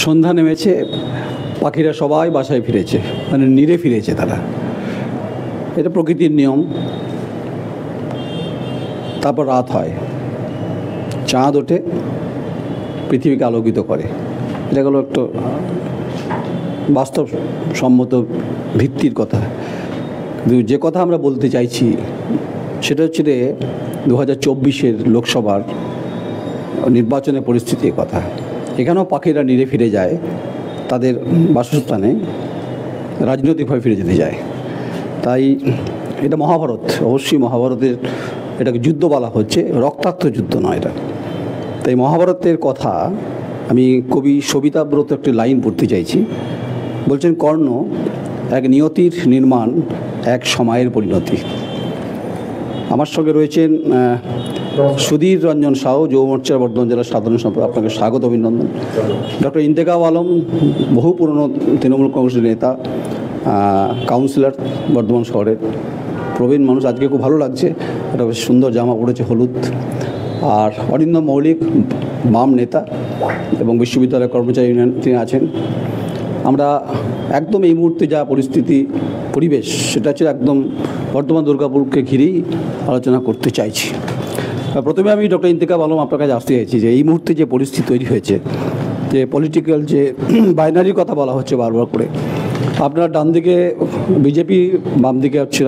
সন্ধ্যা নেমেছে, পাখিরা সবাই বাসায় ফিরেছে, মানে নিরে ফিরেছে তারা। এটা প্রকৃতির নিয়ম। তারপর রাত হয়, চাঁদ ওঠে, পৃথিবীকে আলোকিত করে। এটা হলো একটা বাস্তবসম্মত ভিত্তির কথা। কিন্তু যে কথা আমরা বলতে চাইছি সেটা হচ্ছে যে 2024 লোকসভার নির্বাচনের পরিস্থিতির কথা। এখানেও পাখিরা নিরে ফিরে যায় তাদের বাসস্থানে, রাজনৈতিকভাবে ফিরে যেতে যায়। তাই এটা মহাভারত, অবশ্যই মহাভারতের এটাকে যুদ্ধ বলা হচ্ছে, রক্তাক্ত যুদ্ধ নয় এটা। তাই মহাভারতের কথা আমি কবি সবিতাব্রত একটি লাইন পড়তে চাইছি। বলছেন, কর্ণ এক নিয়তির নির্মাণ, এক সময়ের পরিণতি। আমার সঙ্গে রয়েছেন সুধীর রঞ্জন সাউ, যুব মোর্চার বর্ধমান জেলার সাধারণ সম্পাদক। আপনাকে স্বাগত, অভিনন্দন। ডক্টর ইন্তেকাব আলম, বহু পুরনো তৃণমূল কংগ্রেসের নেতা, কাউন্সিলর বর্ধমান শহরের, প্রবীণ মানুষ। আজকে খুব ভালো লাগছে, একটা বেশ সুন্দর জামা পড়েছে, হলুদ। আর অরিন্দম মৌলিক, বাম নেতা এবং বিশ্ববিদ্যালয়ের কর্মচারী ইউনিয়ন তিনি আছেন। আমরা একদম এই মুহূর্তে যা পরিস্থিতি, পরিবেশ, সেটা হচ্ছে একদম বর্ধমান দুর্গাপুরকে ঘিরেই আলোচনা করতে চাইছি। প্রথমে আমি ডক্টর ইন্তেকাব আলম আপনার কাছে আসতে চাইছি যে এই মুহূর্তে যে পরিস্থিতি তৈরি হয়েছে, যে পলিটিক্যাল যে বাইনারির কথা বলা হচ্ছে বারবার করে, আপনার ডান দিকে বিজেপি, বাম দিকে হচ্ছে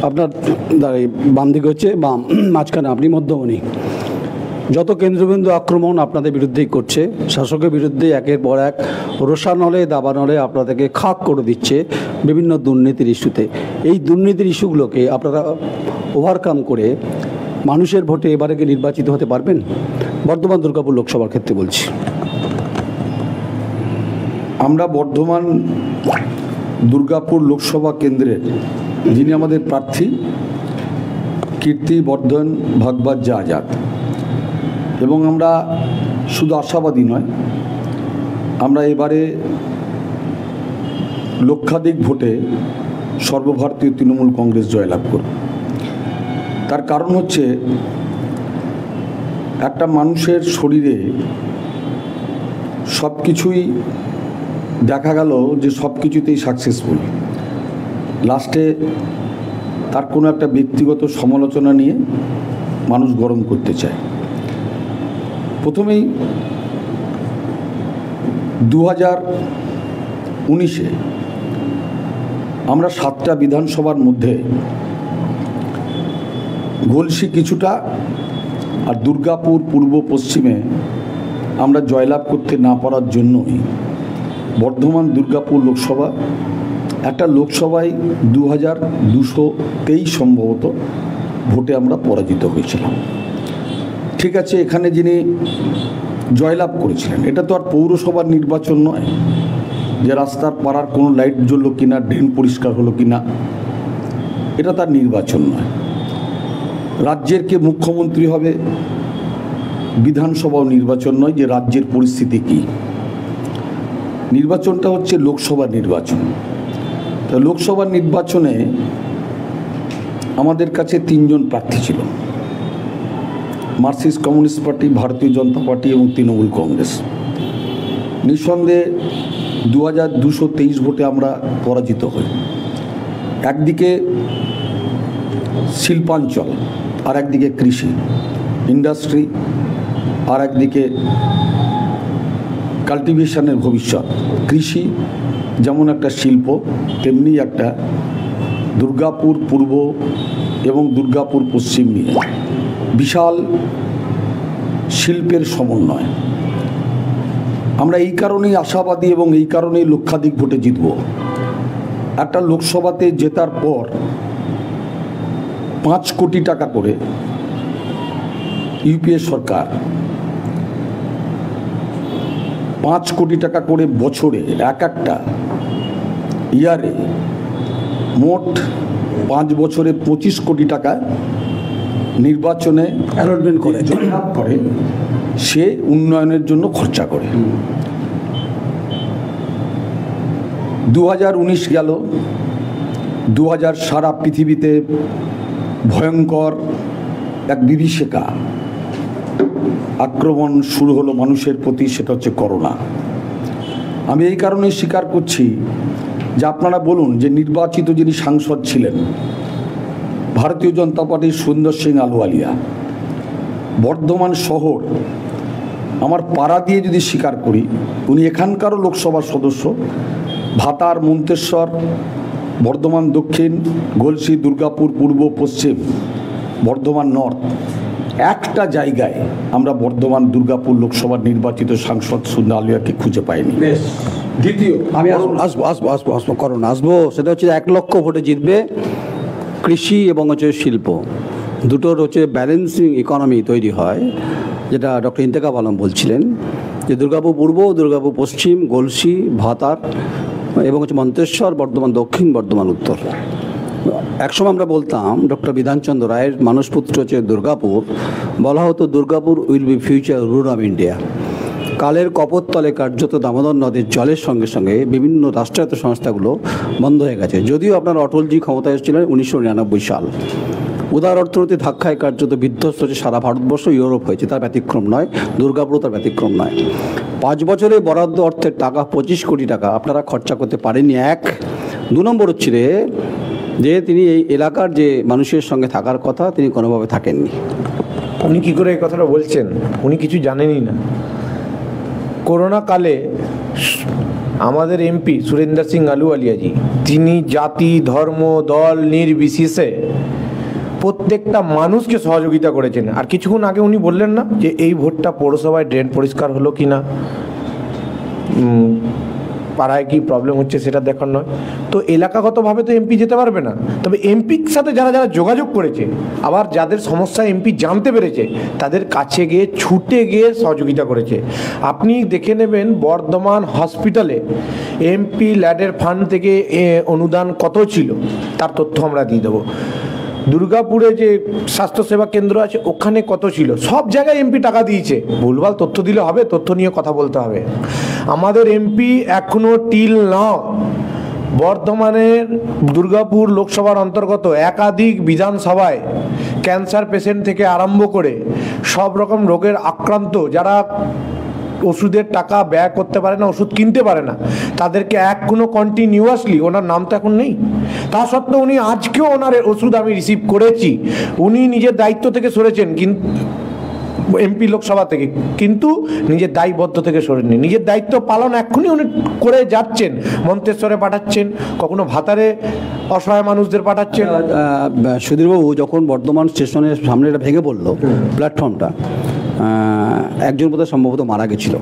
আপনার বাম দিকে হচ্ছে বাম, মাঝখানে আপনি মধ্যমণি। যত কেন্দ্রবিন্দু আক্রমণ আপনাদের বিরুদ্ধেই করছে, শাসকের বিরুদ্ধে একের পর এক রোষানলে দাবানলে আপনাদেরকে খাক করে দিচ্ছে বিভিন্ন দুর্নীতির ইস্যুতে। এই দুর্নীতির ইস্যুগুলোকে আপনারা ওভারকাম করে মানুষের ভোটে এবারে কি নির্বাচিত হতে পারবেন? বর্ধমান দুর্গাপুর লোকসভার ক্ষেত্রে বলছি। আমরা বর্ধমান দুর্গাপুর লোকসভা কেন্দ্রের যিনি আমাদের প্রার্থী, কীর্তিবর্ধন ভাগবত আজাদ, এবং আমরা শুধু আশাবাদী নয়, আমরা এবারে লক্ষাধিক ভোটে সর্বভারতীয় তৃণমূল কংগ্রেস জয়লাভ করব। তার কারণ হচ্ছে, একটা মানুষের শরীরে সব কিছুই দেখা গেল যে সব কিছুতেই সাকসেসফুল, লাস্টে তার কোনো একটা ব্যক্তিগত সমালোচনা নিয়ে মানুষ গরম করতে চায়। প্রথমেই 2019-এ আমরা 7টা বিধানসভার মধ্যে গলসি কিছুটা আর দুর্গাপুর পূর্ব পশ্চিমে আমরা জয়লাভ করতে না পারার জন্যই বর্ধমান দুর্গাপুর লোকসভা, একটা লোকসভায় 2223 সম্ভবত ভোটে আমরা পরাজিত হয়েছিলাম। ঠিক আছে, এখানে যিনি জয়লাভ করেছিলেন, এটা তো আর পৌরসভার নির্বাচন নয় যে রাস্তার পাড়ার কোনো লাইট জ্বললো কিনা, ড্রেন পরিষ্কার হলো কিনা, এটা তার নির্বাচন নয়। রাজ্যের কে মুখ্যমন্ত্রী হবে, বিধানসভাও নির্বাচন নয় যে রাজ্যের পরিস্থিতি কী। নির্বাচনটা হচ্ছে লোকসভা নির্বাচন। তো লোকসভা নির্বাচনে আমাদের কাছে 3জন প্রার্থী ছিল, মার্কসিস্ট কমিউনিস্ট পার্টি, ভারতীয় জনতা পার্টি এবং তৃণমূল কংগ্রেস। নিঃসন্দেহে 2223 ভোটে আমরা পরাজিত হই। একদিকে শিল্পাঞ্চল, আর একদিকে কৃষি ইন্ডাস্ট্রি, আর একদিকে কাল্টিভেশনের ভবিষ্যৎ। কৃষি যেমন একটা শিল্প, তেমনি একটা দুর্গাপুর পূর্ব এবং দুর্গাপুর পশ্চিম নিয়ে বিশাল শিল্পের সমন্বয়। আমরা এই কারণেই আশাবাদী এবং এই কারণেই লক্ষাধিক ভোটে জিতব। একটা লোকসভাতে জেতার পর 5 কোটি টাকা করে ইউপিএ সরকার 5 কোটি টাকা করে বছরে একটা ইয়ারে মোট 5 বছরে 25 কোটি টাকা নির্বাচনে অ্যালটমেন্ট করে সে উন্নয়নের জন্য খরচা করে। 2019 গেল, 2000 সারা পৃথিবীতে ভয়ঙ্কর এক বিভীষিকা আক্রমণ শুরু হলো মানুষের প্রতি, সেটা হচ্ছে করোনা। আমি এই কারণেই স্বীকার করছি যে আপনারা বলুন যে নির্বাচিত যিনি সাংসদ ছিলেন ভারতীয় জনতা পার্টির সুন্দর সিং আলুওয়ালিয়া, বর্ধমান শহর আমার পাড়া দিয়ে যদি স্বীকার করি, উনি এখানকারও লোকসভার সদস্য। ভাতার, মন্তেশ্বর, বর্ধমান দক্ষিণ, গলসি, দুর্গাপুর পূর্ব, পশ্চিম, বর্ধমান নর্থ, একটা জায়গায় আমরা বর্ধমান দুর্গাপুর লোকসভার নির্বাচিত সাংসদ সুন্দর আলুওয়ালিয়াকে খুঁজে পাইনি। দ্বিতীয়, আমি আসবো সেটা হচ্ছে 1 লক্ষ ভোটে জিতবে কৃষি এবং হচ্ছে শিল্প, দুটোর হচ্ছে ব্যালেন্সিং ইকোনমি তৈরি হয়, যেটা ডক্টর ইন্তেকাব আলম বলছিলেন যে দুর্গাপুর পূর্ব, দুর্গাপুর পশ্চিম, গলসি, ভাতার এবং হচ্ছে মন্তেশ্বর, বর্ধমান দক্ষিণ, বর্ধমান উত্তর। একসময় আমরা বলতাম ডক্টর বিধানচন্দ্র রায়ের মানসপুত্র হচ্ছে দুর্গাপুর, বলা হতো Durgapur will be future rule of India. কালের কপোততলে কার্যত দামোদর নদীর জলের সঙ্গে সঙ্গে বিভিন্ন রাষ্ট্রায়ত্ত সংস্থাগুলো বন্ধ হয়ে গেছে। যদিও আপনার অটলজি ক্ষমতায় এসেছিলেন 1999 সাল, উদার অর্থনীতি ধাক্কায় কার্যত বিধ্বস্ত হচ্ছে সারা ভারতবর্ষ, ইউরোপ হয়েছে, তার ব্যতিক্রম নয়, দুর্গাপুরও তার ব্যতিক্রম নয়। 5 বছরে বরাদ্দ অর্থের টাকা 25 কোটি টাকা আপনারা খরচা করতে পারেননি। 2 নম্বর হচ্ছে যে তিনি এই এলাকার যে মানুষের সঙ্গে থাকার কথা তিনি কোনোভাবে থাকেননি। উনি কী করে এই কথাটা বলছেন? উনি কিছু জানেনই না। করোনা কালে আমাদের এমপি সুরেন্দ্র সিং আলুওয়ালিয়াজি, তিনি জাতি, ধর্ম, দল নির্বিশেষে প্রত্যেকটা মানুষকে সহযোগিতা করেছেন। আর কিছুক্ষণ আগে উনি বললেন না যে এই ভোটটা পৌরসভায় ড্রেন পরিষ্কার হলো কি না, পাড়ায় কি প্রবলেম হচ্ছে সেটা দেখার নয়। তো এলাকাগতভাবে তো এমপি যেতে পারবে না, তবে এমপির সাথে যারা যারা যোগাযোগ করেছে, আবার যাদের সমস্যা এমপি জানতে পেরেছে, তাদের কাছে গিয়ে ছুটে গিয়ে সহযোগিতা করেছে। আপনি দেখে নেবেন বর্ধমান হসপিটালে এমপি ল্যাডের ফান্ড থেকে অনুদান কত ছিল, তার তথ্য আমরা দিয়ে দেবো। দুর্গাপুরে যে স্বাস্থ্যসেবা কেন্দ্র আছে ওখানে কত ছিল, সব জায়গায় এমপি টাকা দিয়েছে। ভুলভাল তথ্য দিলে হবে, তথ্য নিয়ে কথা বলতে হবে। আমাদের এমপি এখনো টিল নাও বর্ধমানের দুর্গাপুর লোকসভার অন্তর্গত একাধিক বিধানসভায় ক্যান্সার পেশেন্ট থেকে আরম্ভ করে সব রকম রোগের আক্রান্ত যারা ওষুধের টাকা ব্যয় করতে পারে না, ওষুধ কিনতে পারে না, তাদেরকে এখনো কন্টিনিউয়াসলি, ওনার নাম তো এখন নেই, তা সত্ত্বেও উনি আজকেও ওনার ওষুধ আমি রিসিভ করেছি। উনি নিজের দায়িত্ব থেকে সরেছেন, কিন্তু এমপি লোকসভা থেকে, কিন্তু নিজের দায়বদ্ধ থেকে সরেননি। নিজের দায়িত্ব পালন এখনই উনি করে যাচ্ছেন। মন্তেশ্বরে পাঠাচ্ছেন, কখনো ভাতারে অসহায় মানুষদের পাঠাচ্ছেন। সুধীরবাবু, যখন বর্ধমান স্টেশনের সামনে এটা ভেঙে পড়লো প্ল্যাটফর্মটা, একজন বোধহয় সম্ভবত মারা গেছিল।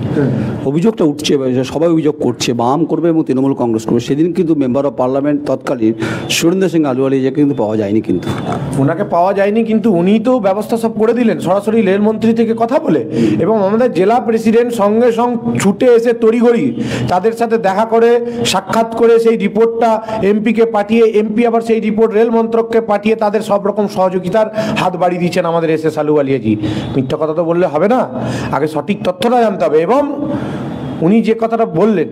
অভিযোগটা উঠছে, সবাই অভিযোগ করছে বাম করবে এবং তৃণমূল কংগ্রেস করবে। সেদিন কিন্তু মেম্বার অফ পার্লামেন্ট তৎকালীন সুরেন্দ্র সিং আলুওয়ালিয়াকে কিন্তু পাওয়া যায়নি, কিন্তু ওনাকে পাওয়া যায়নি, কিন্তু উনি তো ব্যবস্থা সব করে দিলেন সরাসরি রেলমন্ত্রী থেকে কথা বলে, এবং আমাদের জেলা প্রেসিডেন্ট সঙ্গে সঙ্গে ছুটে এসে তড়িঘড়ি তাদের সাথে দেখা করে সাক্ষাৎ করে সেই রিপোর্টটা এমপিকে পাঠিয়ে, এমপি আবার সেই রিপোর্ট রেল মন্ত্রককে পাঠিয়ে তাদের সব রকম সহযোগিতার হাত বাড়িয়ে দিয়েছেন আমাদের SS আলুওয়ালিয়াজি। মিথ্যা কথা তো বললে হবে না, আগে সঠিক তথ্যটা জানতে হবে। এবং উনি যে কথাটা বললেন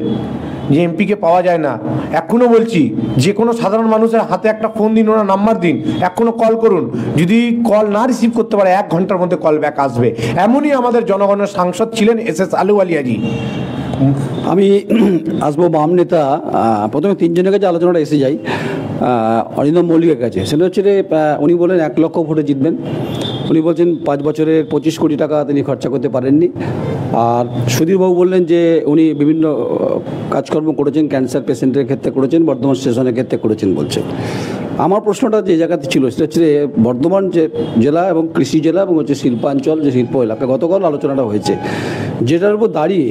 যে এমপিকে পাওয়া যায় না, এখনো বলছি যে কোনো সাধারণ মানুষের হাতে একটা ফোন দিন, ওনার নাম্বার দিন, এখনো কল করুন। যদি কল না রিসিভ করতে পারে 1 ঘন্টার মধ্যে কল ব্যাক আসবে। এমনই আমাদের জনগণের সাংসদ ছিলেন SS আলুওয়ালিয়াজি। আমি আসবো বাম নেতা, প্রথমে 3 জনের কাছে আলোচনাটা এসে যাই। অরিন্দম মল্লিকের কাছে, সেটা হচ্ছে উনি বলেন 1 লক্ষ ভোটে জিতবেন। উনি বলছেন 5 বছরে 25 কোটি টাকা তিনি খরচা করতে পারেননি। আর সুধীরবাবু বললেন যে উনি বিভিন্ন কাজকর্ম করেছেন, ক্যান্সার পেশেন্টের ক্ষেত্রে করেছেন, বর্ধমান স্টেশনের ক্ষেত্রে করেছেন বলছেন। আমার প্রশ্নটা যে জায়গাতে ছিল সেটা হচ্ছে বর্ধমান যে জেলা এবং কৃষি জেলা এবং হচ্ছে শিল্পাঞ্চল, যে শিল্প এলাকা গতকাল আলোচনাটা হয়েছে, যেটার উপর দাঁড়িয়ে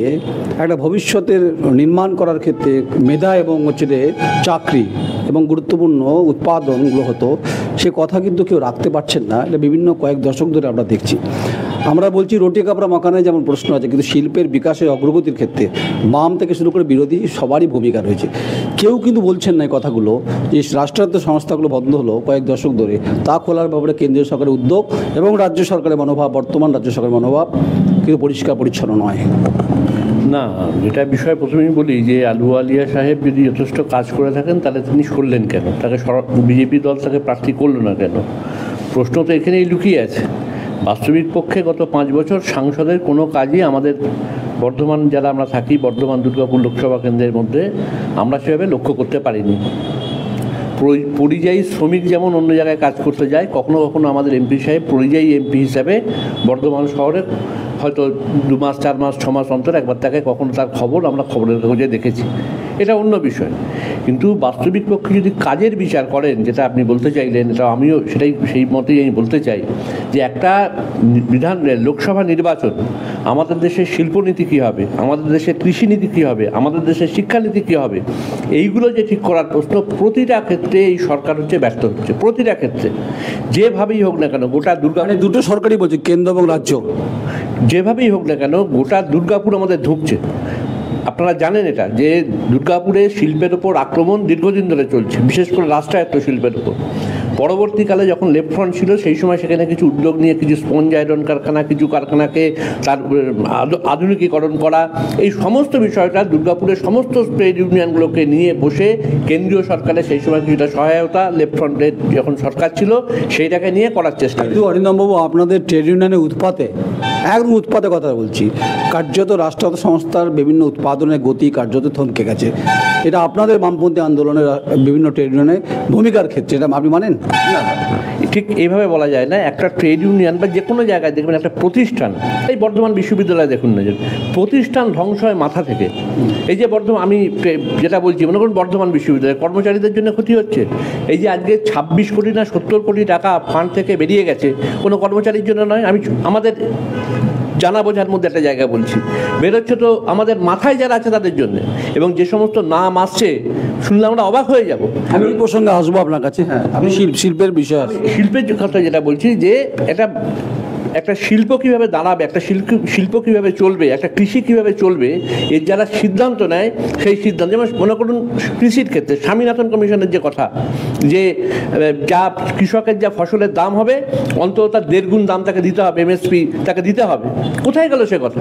একটা ভবিষ্যতের নির্মাণ করার ক্ষেত্রে মেধা এবং হচ্ছে চাকরি এবং গুরুত্বপূর্ণ উৎপাদনগুলো হতো, সে কথা কিন্তু কেউ রাখতে পারছেন না। এটা বিভিন্ন কয়েক দশক ধরে আমরা দেখছি। আমরা বলছি রুটি কাপড়া মাখানে যেমন প্রশ্ন আছে, কিন্তু শিল্পের বিকাশের অগ্রগতির ক্ষেত্রে বাম থেকে শুরু করে বিরোধী সবারই ভূমিকা রয়েছে। কেউ কিন্তু বলছেন না এই কথাগুলো, যে রাষ্ট্রায়ত্ত সংস্থাগুলো বন্ধ হলো কয়েক দশক ধরে, তা খোলার ব্যাপারে কেন্দ্রীয় সরকারের উদ্যোগ এবং রাজ্য সরকারের মনোভাব, বর্তমান রাজ্য সরকারের মনোভাব কিন্তু পরিষ্কার পরিচ্ছন্ন নয়। না, যেটা বিষয় প্রথমেই বলি যে আলুওয়ালিয়া সাহেব যদি যথেষ্ট কাজ করে থাকেন তাহলে তিনি সরলেন কেন? তাকে বিজেপি দল তাকে প্রার্থী করলো না কেন? প্রশ্ন তো এখানেই লুকিয়ে আছে। বাস্তবিক পক্ষে গত 5 বছর সাংসদের কোনো কাজই আমাদের বর্ধমান যারা আমরা থাকি, বর্ধমান দুর্গাপুর লোকসভা কেন্দ্রের মধ্যে আমরা সেভাবে লক্ষ্য করতে পারিনি। পরিযায়ী শ্রমিক যেমন অন্য জায়গায় কাজ করতে যায়, কখনো কখনো আমাদের এমপি সাহেব পরিযায়ী এমপি হিসাবে বর্ধমান শহরে হয়তো 2 মাস 4 মাস 6 মাস অন্তর একবার তাকে কখনো তার খবর আমরা খবরের কাগজে দেখেছি, এটা অন্য বিষয়। কিন্তু বাস্তবিক পক্ষে যদি কাজের বিচার করেন, যেটা আপনি বলতে চাইলেন, এটা আমিও সেই মতেই আমি বলতে চাই যে একটা লোকসভা নির্বাচন, আমাদের দেশের শিল্পনীতি কী হবে, আমাদের দেশের কৃষিনীতি কী হবে, আমাদের দেশের শিক্ষানীতি কী হবে, এইগুলো যে ঠিক করার প্রশ্ন প্রতিটা ক্ষেত্রে এই সরকার হচ্ছে ব্যস্ত হচ্ছে, প্রতিটা ক্ষেত্রে যেভাবেই হোক না কেন। গোটা দুটো সরকারই বলছে, কেন্দ্র এবং রাজ্য, যেভাবেই হোক না কেন গোটা দুর্গাপুর আমাদের ঢুকছে। আপনারা জানেন এটা, যে দুর্গাপুরে শিল্পের ওপর আক্রমণ দীর্ঘদিন ধরে চলছে, বিশেষ করে রাষ্ট্রায়ত্ত শিল্পের ওপর। পরবর্তীকালে যখন লেফট ফ্রন্ট ছিল সেই সময় সেখানে কিছু উদ্যোগ নিয়ে কিছু স্পঞ্জ আয়রন কারখানা, কিছু কারখানাকে তার আধুনিকীকরণ করা, এই সমস্ত বিষয়টা দুর্গাপুরের সমস্ত ট্রেড ইউনিয়নগুলোকে নিয়ে বসে কেন্দ্রীয় সরকারের সেই সময় কিছুটা সহায়তা লেফট ফ্রন্টের যখন সরকার ছিল সেইটাকে নিয়ে করার চেষ্টা। কিন্তু অরিন্দমবাবু, আপনাদের ট্রেড ইউনিয়নের উৎপাতে, একদম উৎপাতে কথা বলছি, কার্যত রাষ্ট্রায়ত্ত সংস্থার বিভিন্ন উৎপাদনের গতি কার্যত থমকে গেছে। এটা আপনাদের বামপন্থী আন্দোলনের বিভিন্ন ট্রেড ইউনিয়নের ভূমিকার ক্ষেত্রে, এটা আপনি মানেন? ঠিক এইভাবে বলা যায় না। একটা ট্রেড ইউনিয়ন বা যে কোনো জায়গায় দেখবেন একটা প্রতিষ্ঠান, এই বর্ধমান বিশ্ববিদ্যালয় দেখুন না, যে প্রতিষ্ঠান ধ্বংস হয় মাথা থেকে। এই যে আমি যেটা বলছি, মনে করুন বর্ধমান বিশ্ববিদ্যালয়ের কর্মচারীদের জন্য ক্ষতি হচ্ছে। এই যে আজকে 26 কোটি না 70 কোটি টাকা ফান্ড থেকে বেরিয়ে গেছে, কোনো কর্মচারীর জন্য নয়, আমি আমাদের জানা বোঝার মধ্যে একটা জায়গা বলছি, বেরোচ্ছে তো আমাদের মাথায় যারা আছে তাদের জন্য। এবং যে সমস্ত নাম আসছে শুনলে আমরা অবাক হয়ে যাব। আমি এই প্রসঙ্গে আসবো আপনার কাছে। হ্যাঁ, আপনি শিল্পের বিষয়, শিল্পের কথা যেটা বলছি, যে একটা শিল্প কীভাবে দাঁড়াবে, একটা শিল্প কীভাবে চলবে, একটা কৃষি কীভাবে চলবে, এর যারা সিদ্ধান্ত নেয় সেই সিদ্ধান্ত, যেমন মনে করুন কৃষির ক্ষেত্রে স্বামীনাথন কমিশনের যে কথা, যে যা কৃষকের যা ফসলের দাম হবে অন্তত তার 1.5 গুণ দাম তাকে দিতে হবে, এমএসপি তাকে দিতে হবে। কোথায় গেল সে কথা?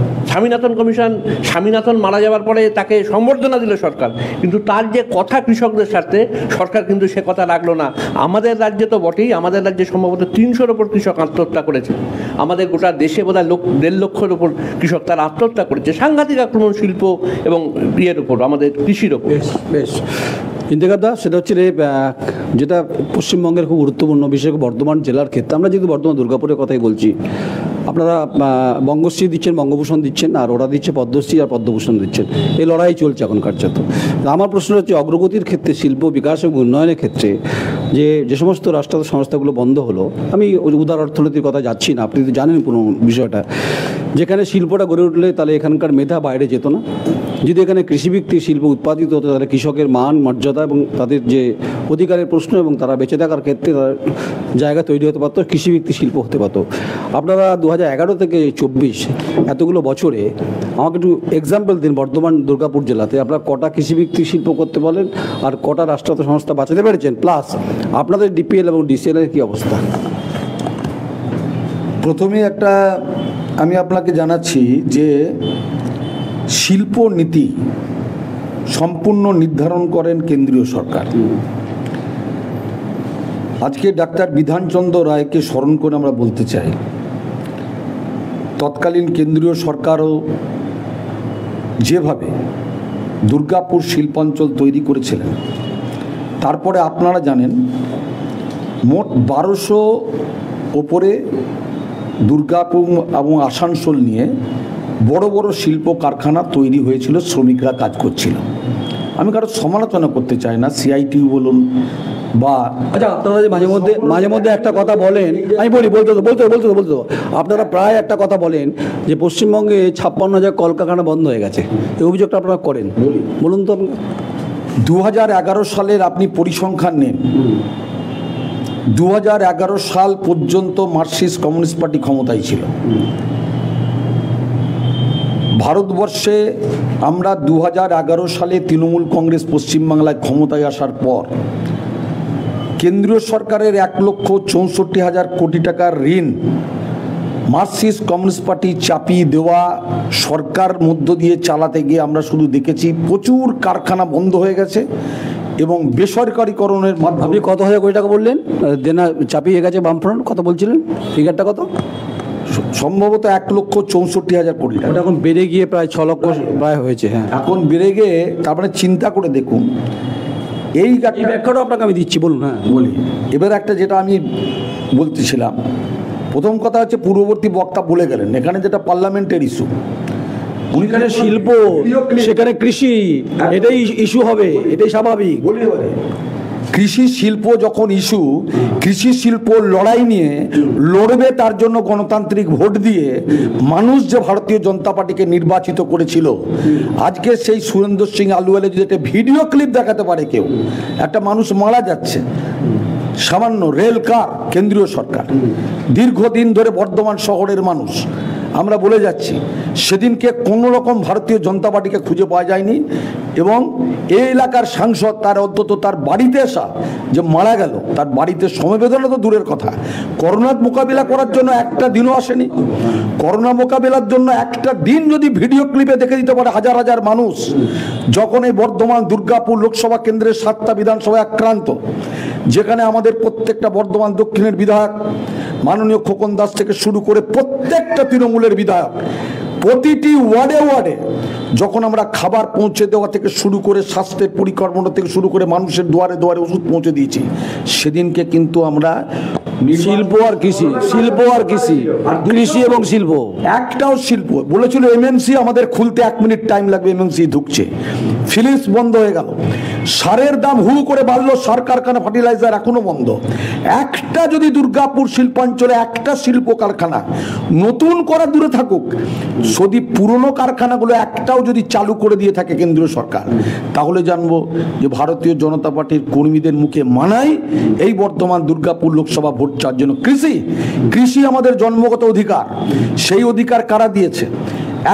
স্বামীনাথন মারা যাওয়ার পরে তাকে সম্বর্ধনা দিল সরকার, কিন্তু তার যে কথা কৃষকদের স্বার্থে, সরকার কিন্তু সে কথা রাখলো না। আমাদের রাজ্যে তো বটেই, আমাদের রাজ্যে সম্ভবত 300-র ওপর কৃষক আত্মহত্যা করেছে। আমাদের গোটা দেশে বোধহয় 1.5 লক্ষের ওপর কৃষক তারা আত্মহত্যা করেছে। সাংঘাতিক আক্রমণ শিল্প এবং ইয়ের ওপর, আমাদের কৃষির ওপর। বেশ ইন্তেকারদা, সেটা হচ্ছে যেটা পশ্চিমবঙ্গের খুব গুরুত্বপূর্ণ, বিশেষ করে বর্ধমান জেলার ক্ষেত্রে। আমরা যেহেতু বর্ধমান দুর্গাপুরের কথাই বলছি, আপনারা বঙ্গশ্রী দিচ্ছেন, বঙ্গভূষণ দিচ্ছেন, আর ওরা দিচ্ছে পদ্মশ্রী আর পদ্মভূষণ দিচ্ছেন। এই লড়াই চলছে এখন কার্যত। আমার প্রশ্ন হচ্ছে, অগ্রগতির ক্ষেত্রে, শিল্প বিকাশ এবং উন্নয়নের ক্ষেত্রে যে সমস্ত রাষ্ট্রায়ত্ত সংস্থাগুলো বন্ধ হলো, আমি উদার অর্থনীতির কথা যাচ্ছি না, আপনি তো জানেন পুরো বিষয়টা, যেখানে শিল্পটা গড়ে উঠলে তাহলে এখানকার মেধা বাইরে যেত না। যদি এখানে কৃষিভিত্তিক শিল্প উৎপাদিত হতো, তাহলে কৃষকের মান, মর্যাদা এবং তাদের যে অধিকারের প্রশ্ন এবং তারা বেঁচে থাকার ক্ষেত্রে তার জায়গা তৈরি হতে পারতো, কৃষিভিত্তিক শিল্প হতে পারতো। আপনারা 2011 থেকে 24 এতগুলো বছরে আমাকে একটু এক্সাম্পল দিন, বর্ধমান দুর্গাপুর জেলাতে আপনারা কটা কৃষিভিত্তিক শিল্প করতে বলেন আর কটা রাষ্ট্রায়ত্ত সংস্থা বাঁচাতে পেরেছেন, প্লাস আপনাদের ডিপিএল এবং ডিসিএলের কী অবস্থা? প্রথমে আমি আপনাকে জানাচ্ছি যে শিল্প নীতি সম্পূর্ণ নির্ধারণ করেন কেন্দ্রীয় সরকার। আজকে ডাক্তার বিধানচন্দ্র রায়কে স্মরণ করে আমরা বলতে চাই, তৎকালীন কেন্দ্রীয় সরকারও যেভাবে দুর্গাপুর শিল্পাঞ্চল তৈরি করেছিলেন, তারপরে আপনারা জানেন মোট 1200 ওপরে দুর্গাপুর এবং আসানসোল নিয়ে বড় বড় শিল্প কারখানা তৈরি হয়েছিল, শ্রমিকরা কাজ করছিল। আমি কারো সমালোচনা করতে চাই না, সিআইটিউ বলুন বা আচ্ছা, আপনারা যে মাঝে মধ্যে একটা কথা বলেন, আমি বলতে আপনারা প্রায় একটা কথা বলেন যে পশ্চিমবঙ্গে 56,000 কলকারখানা বন্ধ হয়ে গেছে, এই অভিযোগটা আপনারা করেন, বলুন তো। 2011 সালের আপনি পরিসংখ্যান নেন, 2011 সাল পর্যন্ত মার্কসিস্ট কমিউনিস্ট পার্টি ক্ষমতায় ছিল ভারতবর্ষে। আমরা 2011 সালে তৃণমূল কংগ্রেস পশ্চিমবাংলায় ক্ষমতায় আসার পর কেন্দ্রীয় সরকারের 1,64,000 কোটি টাকার ঋণ মার্কসিস্ট কমিউনিস্ট পার্টি চাপিয়ে দেওয়া সরকার মধ্য দিয়ে চালাতে গিয়ে আমরা শুধু দেখেছি প্রচুর কারখানা বন্ধ হয়ে গেছে এবং বেসরকারিকরণের মাধ্যমে। আপনি কত হাজার কোটি টাকা বললেন দেনা চাপিয়ে গেছে বামফ্রন্ট, কত বলছিলেন, ফিগারটা কত? সম্ভবত 1,64,000 কোটি টাকা। ওটা এখন বেড়ে গিয়ে প্রায় 6 লক্ষ প্রায় হয়েছে। হ্যাঁ, এখন বেড়ে গিয়ে তারপরে চিন্তা করে দেখুন এই এই ব্যাখ্যাটাও আপনাকে আমি দিচ্ছি, বলুন। হ্যাঁ, বলি এবার একটা যেটা আমি বলতেছিলাম, প্রথম কথা হচ্ছে পূর্ববর্তী বক্তা বলে গেলেন এখানে যেটা পার্লামেন্টের ইস্যু, এখানে শিল্প, সেখানে কৃষি, এটাই ইস্যু হবে, এটাই স্বাভাবিক। কৃষি শিল্প যখন ইস্যু, কৃষি শিল্প লড়াই নিয়ে লড়বে, তার জন্য গণতান্ত্রিক ভোট দিয়ে মানুষ যে ভারতীয় জনতা পার্টিকে নির্বাচিত করেছিল, আজকে সেই সুরেন্দ্র সিং আলুওয়ালে যদি একটা ভিডিও ক্লিপ দেখাতে পারে কেউ, একটা মানুষ মারা যাচ্ছে, সামান্য রেল কার, কেন্দ্রীয় সরকার দীর্ঘদিন ধরে বর্ধমান শহরের মানুষ, আমরা বলে যাচ্ছি সেদিনকে কোনো রকম ভারতীয় জনতা পার্টিকে খুঁজে পাওয়া যায়নি, এবং এই এলাকার সাংসদ তার অন্তত তার বাড়িতে আসা যে মারা গেল, তার বাড়িতে সমবেদনা তো দূরের কথা, করোনার মোকাবিলা করার জন্য একটা দিনও আসেনি। করোনা মোকাবিলার জন্য একটা দিন যদি ভিডিও ক্লিপে দেখে দিতে পারে হাজার হাজার মানুষ, যখন এই বর্ধমান দুর্গাপুর লোকসভা কেন্দ্রের 7টা বিধানসভা আক্রান্ত, যেখানে আমাদের প্রত্যেকটা বর্ধমান দক্ষিণের বিধায়ক মাননীয় খোকন দাস থেকে শুরু করে প্রত্যেকটা তৃণমূলের বিধায়ক প্রতিটি ওয়ার্ডে ওয়ার্ডে যখন আমরা খাবার পৌঁছে দেওয়া থেকে শুরু করে স্বাস্থ্যের পরিকল্পনা থেকে শুরু করে মানুষের দুয়ারে দুয়ারে ওষুধ পৌঁছে দিয়েছি, সেদিনকে কিন্তু আমরা শিল্প আর কৃষি, শিল্প আর কৃষি, কৃষি এবং শিল্প, একটাও শিল্প বলেছিল এমএনসি আমাদের খুলতে 1 মিনিট টাইম লাগবে, এমএনসি ঢুকছে, ফিলিপস বন্ধ হয়ে গেল, সারের দাম হুড়ু করে বাড়লো, সার কারখানা ফার্টিলাইজার এখনো বন্ধ। একটা যদি দুর্গাপুর শিল্পাঞ্চলে একটা শিল্প কারখানা নতুন করা দূরে থাকুক, যদি পুরনো কারখানাগুলো একটাও যদি চালু করে দিয়ে থাকে কেন্দ্রীয় সরকার, তাহলে জানবো যে ভারতীয় জনতা পার্টির কর্মীদের মুখে মানায় এই বর্তমান দুর্গাপুর লোকসভা ভোট চার জন্য। কৃষি আমাদের জন্মগত অধিকার, সেই অধিকার কারা দিয়েছে?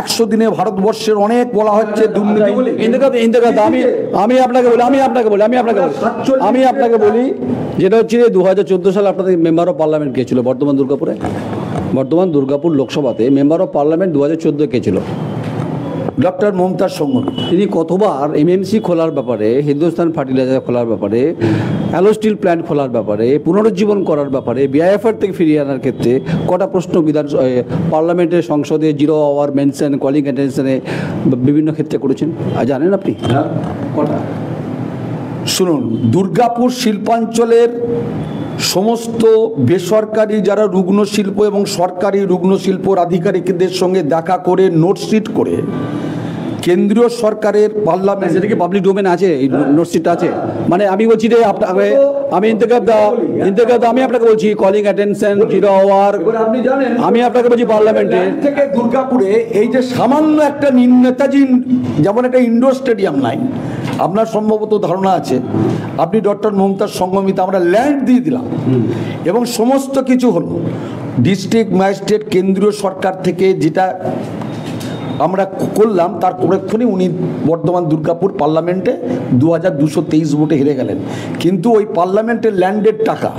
100 দিনে ভারতবর্ষের অনেক বলা হচ্ছে দুর্নীতি বলে, আমি আপনাকে বলি যেটা হচ্ছে 2014 সালে আপনাদের মেম্বার অফ পার্লামেন্ট কে ছিল বর্তমান দুর্গাপুরে? বর্তমান দুর্গাপুর লোকসভাতে মেম্বার অফ পার্লামেন্ট 2014 কে ছিল? ডক্টর মমতাজ সঙ্গমী। তিনি কতবার এমএমসি খোলার ব্যাপারে, হিন্দুস্তান ফার্টিলাইজার খোলার ব্যাপারে, অ্যালো স্টিল প্ল্যান্ট খোলার ব্যাপারে, পুনরুজ্জীবন করার ব্যাপারে, বিআইএফআর থেকে ফিরিয়ে আনার ক্ষেত্রে কটা প্রশ্ন পার্লামেন্টের সংসদে 0 আওয়ার মেনশন, কলিং অ্যাটেনশনে বিভিন্ন ক্ষেত্রে করেছেন, জানেন আপনি? কটা? শুনুন, দুর্গাপুর শিল্পাঞ্চলের সমস্ত বেসরকারি যারা রুগ্ন শিল্প এবং সরকারি রুগ্ন শিল্পর আধিকারিকদের সঙ্গে দেখা করে নোটশিট করে কেন্দ্রীয় সরকারের পার্লামেন্ট, সেটা কি পাবলিক ডোমেন আছে? এই নোটশিটটা আছে? মানে আমি বলছি যে আমি আমি আপনাকে বলছি কলিং অ্যাটেনশন, 0 আওয়ার, আপনি জানেন, আমি আপনাকে বলছি পার্লামেন্টে থেকে দুর্গাপুরে এই যে সামান্য একটা নেতাজি যেমন একটা ইন্ডোর স্টেডিয়াম নাই, আপনার সম্ভবত ধারণা আছে, আপনি ডক্টর মমতাজ সঙ্গমিতা আমরা ল্যান্ড দিয়ে দিলাম এবং সমস্ত কিছু হলো। ডিস্ট্রিক্ট ম্যাজিস্ট্রেট কেন্দ্রীয় সরকার থেকে যেটা আমরা করলাম তার পরেক্ষণে উনি বর্ধমান দুর্গাপুর পার্লামেন্টে 2223 ভোটে হেরে গেলেন, কিন্তু ওই পার্লামেন্টের ল্যান্ডের টাকা,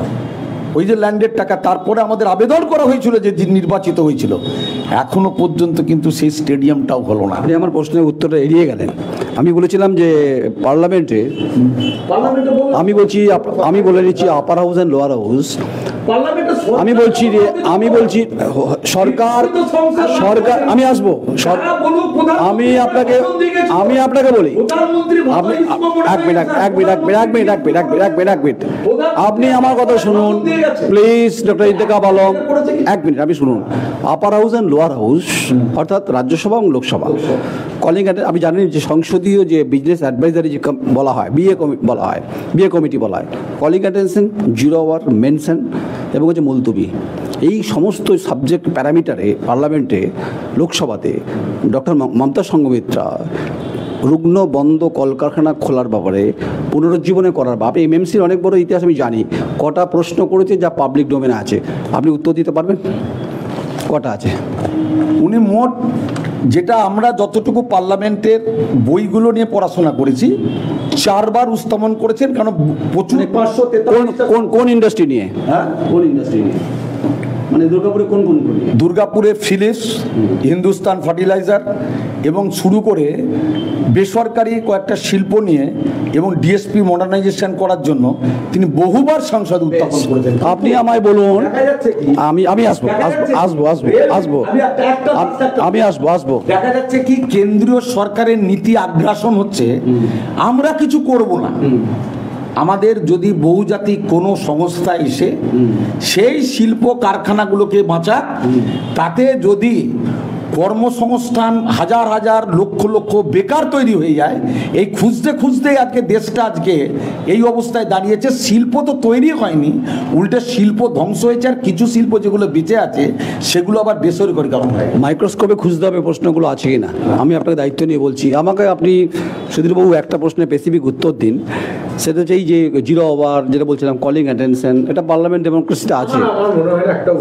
ওই যে ল্যান্ডের টাকা, তারপরে আমাদের আবেদন করা হয়েছিল যে নির্বাচিত হয়েছিল, এখনো পর্যন্ত কিন্তু সেই স্টেডিয়ামটাও হলো না। আপনি আমার প্রশ্নের উত্তরটা এড়িয়ে গেলেন। আমি বলেছিলাম যে পার্লামেন্টে আমি বলে দিচ্ছি আপার হাউস অ্যান্ড লোয়ার হাউস, আমি বলছি সরকার, আমি আসবো, আমি আপনাকে বলি, আপনি আমার কথা শুনুন please, doctor Intekhab Alam, 1 minute আপনি শুনুন। আপার হাউস অ্যান্ড লোয়ার হাউস অর্থাৎ রাজ্যসভা এবং লোকসভা কলিং, আমি জানি যে সংসদীয় যে বিজনেস অ্যাডভাইজারি যে বলা হয়, বিএ কমিটি বলা হয়, কলিং অ্যাটেনশন, 0 আওয়ার মেনশন এবং হচ্ছে মুলতবি, এই সমস্ত সাবজেক্ট প্যারামিটারে পার্লামেন্টে লোকসভাতে ডক্টর মমতা সঙ্গমিত্রা রুগ্ন বন্ধ কলকারখানা খোলার ব্যাপারে, পুনরুজ্জীবনে করার ব্যাপারে, এমএমসির অনেক বড় ইতিহাস আমি জানি, কটা প্রশ্ন করেছে যা পাবলিক ডোমেনে আছে? আপনি উত্তর দিতে পারবেন? কটা আছে? উনি মোট, যেটা আমরা যতটুকু পার্লামেন্টের বইগুলো নিয়ে পড়াশোনা করেছি, 4 বার উত্থাপন করেছেন, কারণ প্রচুর 543 কোন ইন্ডাস্ট্রি নিয়ে? হ্যাঁ, কোন ইন্ডাস্ট্রি নিয়ে? মানে দুর্গাপুরে কোন কোনগুলি? দুর্গাপুরে ফিলিপস, হিন্দুস্তান ফার্টিলাইজার এবং শুরু করে বেসরকারি কয়েকটা শিল্প নিয়ে এবং ডিএসপি মডার্নাইজেশন করার জন্য তিনি বহুবার সংসদ উত্থাপন করেছেন। আপনি আমায় বলুন, আমি আসবো। দেখা যাচ্ছে কি কেন্দ্রীয় সরকারের নীতি আগ্রাসন হচ্ছে, আমরা কিছু করব না। আমাদের যদি বহুজাতিক কোনো সংস্থা এসে সেই শিল্প কারখানাগুলোকে বাঁচাক, তাতে যদি কর্মসংস্থান হাজার হাজার লক্ষ লক্ষ বেকার তৈরি হয়ে যায়, এই খুঁজতে খুঁজতে আজকে দেশটা আজকে এই অবস্থায় দাঁড়িয়েছে। শিল্প তো তৈরি হয়নি, উল্টে শিল্প ধ্বংস হয়েছে, আর কিছু শিল্প যেগুলো বেঁচে আছে সেগুলো আবার বেসরকারীকরণ হয়। মাইক্রোস্কোপে খুঁজতে হবে প্রশ্নগুলো আছে কি না। আমি আপনাকে দায়িত্ব নিয়ে বলছি, আমাকে আপনি সুধীরবাবু একটা প্রশ্নের স্পেসিফিক উত্তর দিন। সেটা হচ্ছে এই যে জিরো ওভার যেটা বলছিলাম, কলিং অ্যাটেনশন, এটা পার্লামেন্ট ডেমোক্রেসিতে আছে।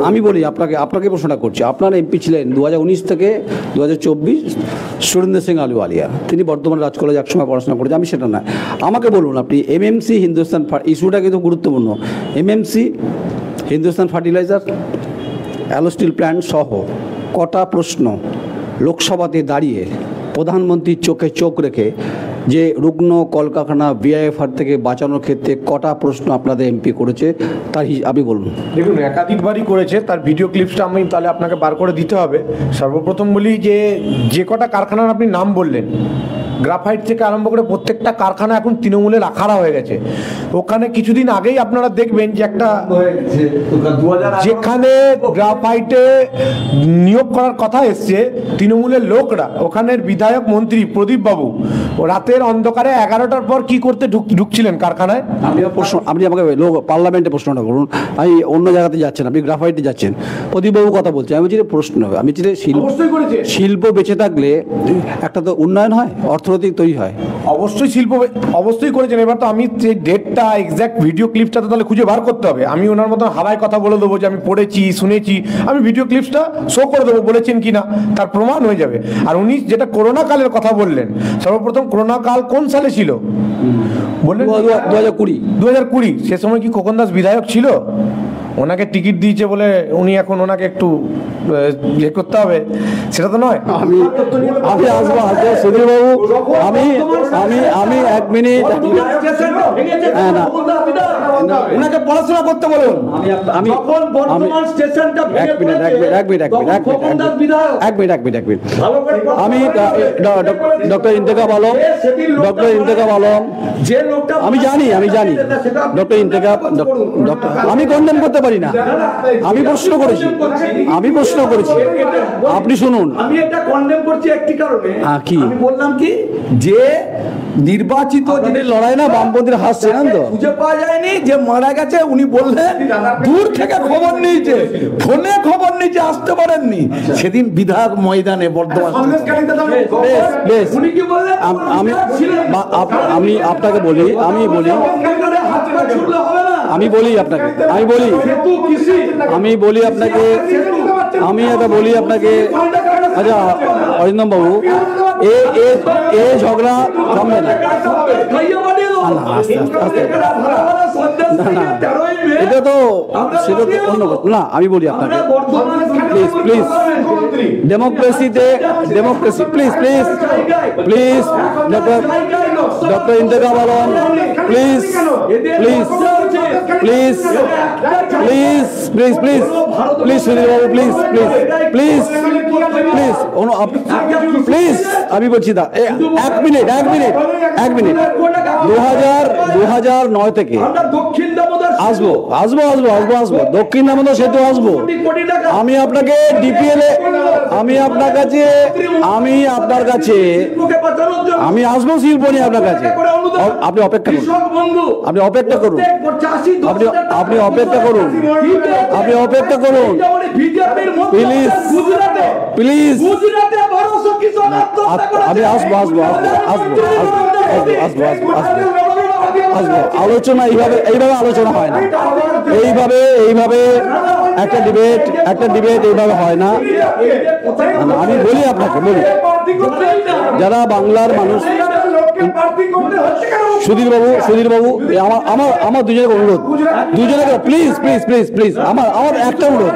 আমি বলি আপনাকে প্রশ্নটা করছি, আপনার এমপি ছিলেন 2019 থেকে 2024 সুরেন্দ্র সিং আলুওয়ালিয়া, তিনি বর্ধমান রাজ কলেজে একসময় পড়াশোনা করেছে, আমি সেটা না। আমাকে বলুন আপনি এমএমসি হিন্দুস্তান ইস্যুটা কিন্তু গুরুত্বপূর্ণ, MMC Hindustan fertiliser alloy steel plant সহ কটা প্রশ্ন লোকসভাতে দাঁড়িয়ে প্রধানমন্ত্রীর চোখে চোখ রেখে যে রুগ্ন কলকারখানা বিআইএফআর থেকে বাঁচানোর ক্ষেত্রে কটা প্রশ্ন আপনাদের এমপি করেছে তার আপনি বলুন। দেখুন, একাধিকবারই করেছে, তার ভিডিও ক্লিপসটা আমি তাহলে আপনাকে বার করে দিতে হবে। সর্বপ্রথম বলি যে কটা কারখানার আপনি নাম বললেন, গ্রাফাইট থেকে আরম্ভ করে প্রত্যেকটা কারখানা এখন তৃণমূলের আখাড়া হয়ে গেছে। ওখানে কিছুদিন আগেই আপনারা দেখবেন যে একটা যেখানে গ্রাফাইটে নিয়োগ করার কথা এসছে তৃণমূলের লোকরা, ওখানের বিধায়ক মন্ত্রী প্রদীপ বাবু ও রাতের অন্ধকারে 11টার পর কি করতে ঢুকছিলেন কারখানায়। আপনি আমাকে পার্লামেন্টে প্রশ্নটা করুন, আমি অন্য জায়গাতে যাচ্ছেন, আপনি গ্রাফাইটে যাচ্ছেন, প্রদীপবাবু কথা বলছেন। আমি বলছি প্রশ্ন, আমি বলছি শিল্প বেঁচে থাকলে একটা তো উন্নয়ন হয়, অর্থনৈতিক তৈরি হয়। অবশ্যই শিল্প অবশ্যই করেছেন। এবার তো আমি যে ডেটটা এক্স্যাক্ট ভিডিও ক্লিপসটা তো তাহলে খুঁজে বার করতে হবে। আমি ওনার মতন হাওয়ায় কথা বলে দেবো যে আমি পড়েছি শুনেছি, আমি ভিডিও ক্লিপসটা শো করে দেবো বলেছেন কি না তার প্রমাণ হয়ে যাবে। আর উনি যেটা করোনা কালের কথা বললেন, সর্বপ্রথম করোনা কাল কোন সালে ছিল বললেন? 2020। সে সময় কি খোকন দাস বিধায়ক ছিল? ওনাকে টিকিট দিয়েছে বলে উনি এখন ওনাকে একটু ইয়ে করতে হবে, সেটা তো নয়। আমি আসবো সুধীরবাবু, আমি 1 মিনিট, ওনাকে পড়াশোনা করতে বলুন। আমি ডক্টর ইন্তেখাব আলম, আমি জানি ডক্টর ইন্তেখাব, আমি কন্ডেম করতে পারি না, আমি প্রশ্ন করেছি, আপনি শুনুন। আমি এটা কন্ডেম করছি একটি কারণে, কি আমি বললাম কি যে নির্বাচিত যিনি লড়াই না বামপন্থীর হাত ছিলেন তো খুঁজে পাওয়া যায়নি, যে মারা গেছে উনি বললেন দূর থেকে খবর নিয়েছে, ফোনে খবর নিয়েছে, আসতে পারেননি। সেদিন বিধায়ক ময়দানে বর্ধমান, আমি আপনাকে বলি, আমি বলি আপনাকে, আচ্ছা অরিন্দম বাবু, এ ঝগড়া জমবে না, এটা তো সেটা তো অন্য কথা না। আমি বলি আপনাকে, প্লিজ ডেমোক্রেসিতে please doctor Intekhab Alam, please Sudhirbabu, please আমি বলছি 1 মিনিট 2009 থেকে আসবো দক্ষিণ দামোদর সেতু আসবো। আমি আপনাকে ডিপিএল আমি আপনার কাছে আমি আসবো শিল্প নিয়ে আপনার কাছে। আপনি অপেক্ষা করুন, প্লিজ আমি আসবো। আলোচনা এইভাবে আলোচনা হয় না, এইভাবে একটা ডিবেট এইভাবে হয় না। আমি বলি আপনাকে, যারা বাংলার মানুষ সুধীর বাবু আমার দুজনের অনুরোধ, দুজনের প্লিজ প্লিজ প্লিজ প্লিজ আমার একটা অনুরোধ,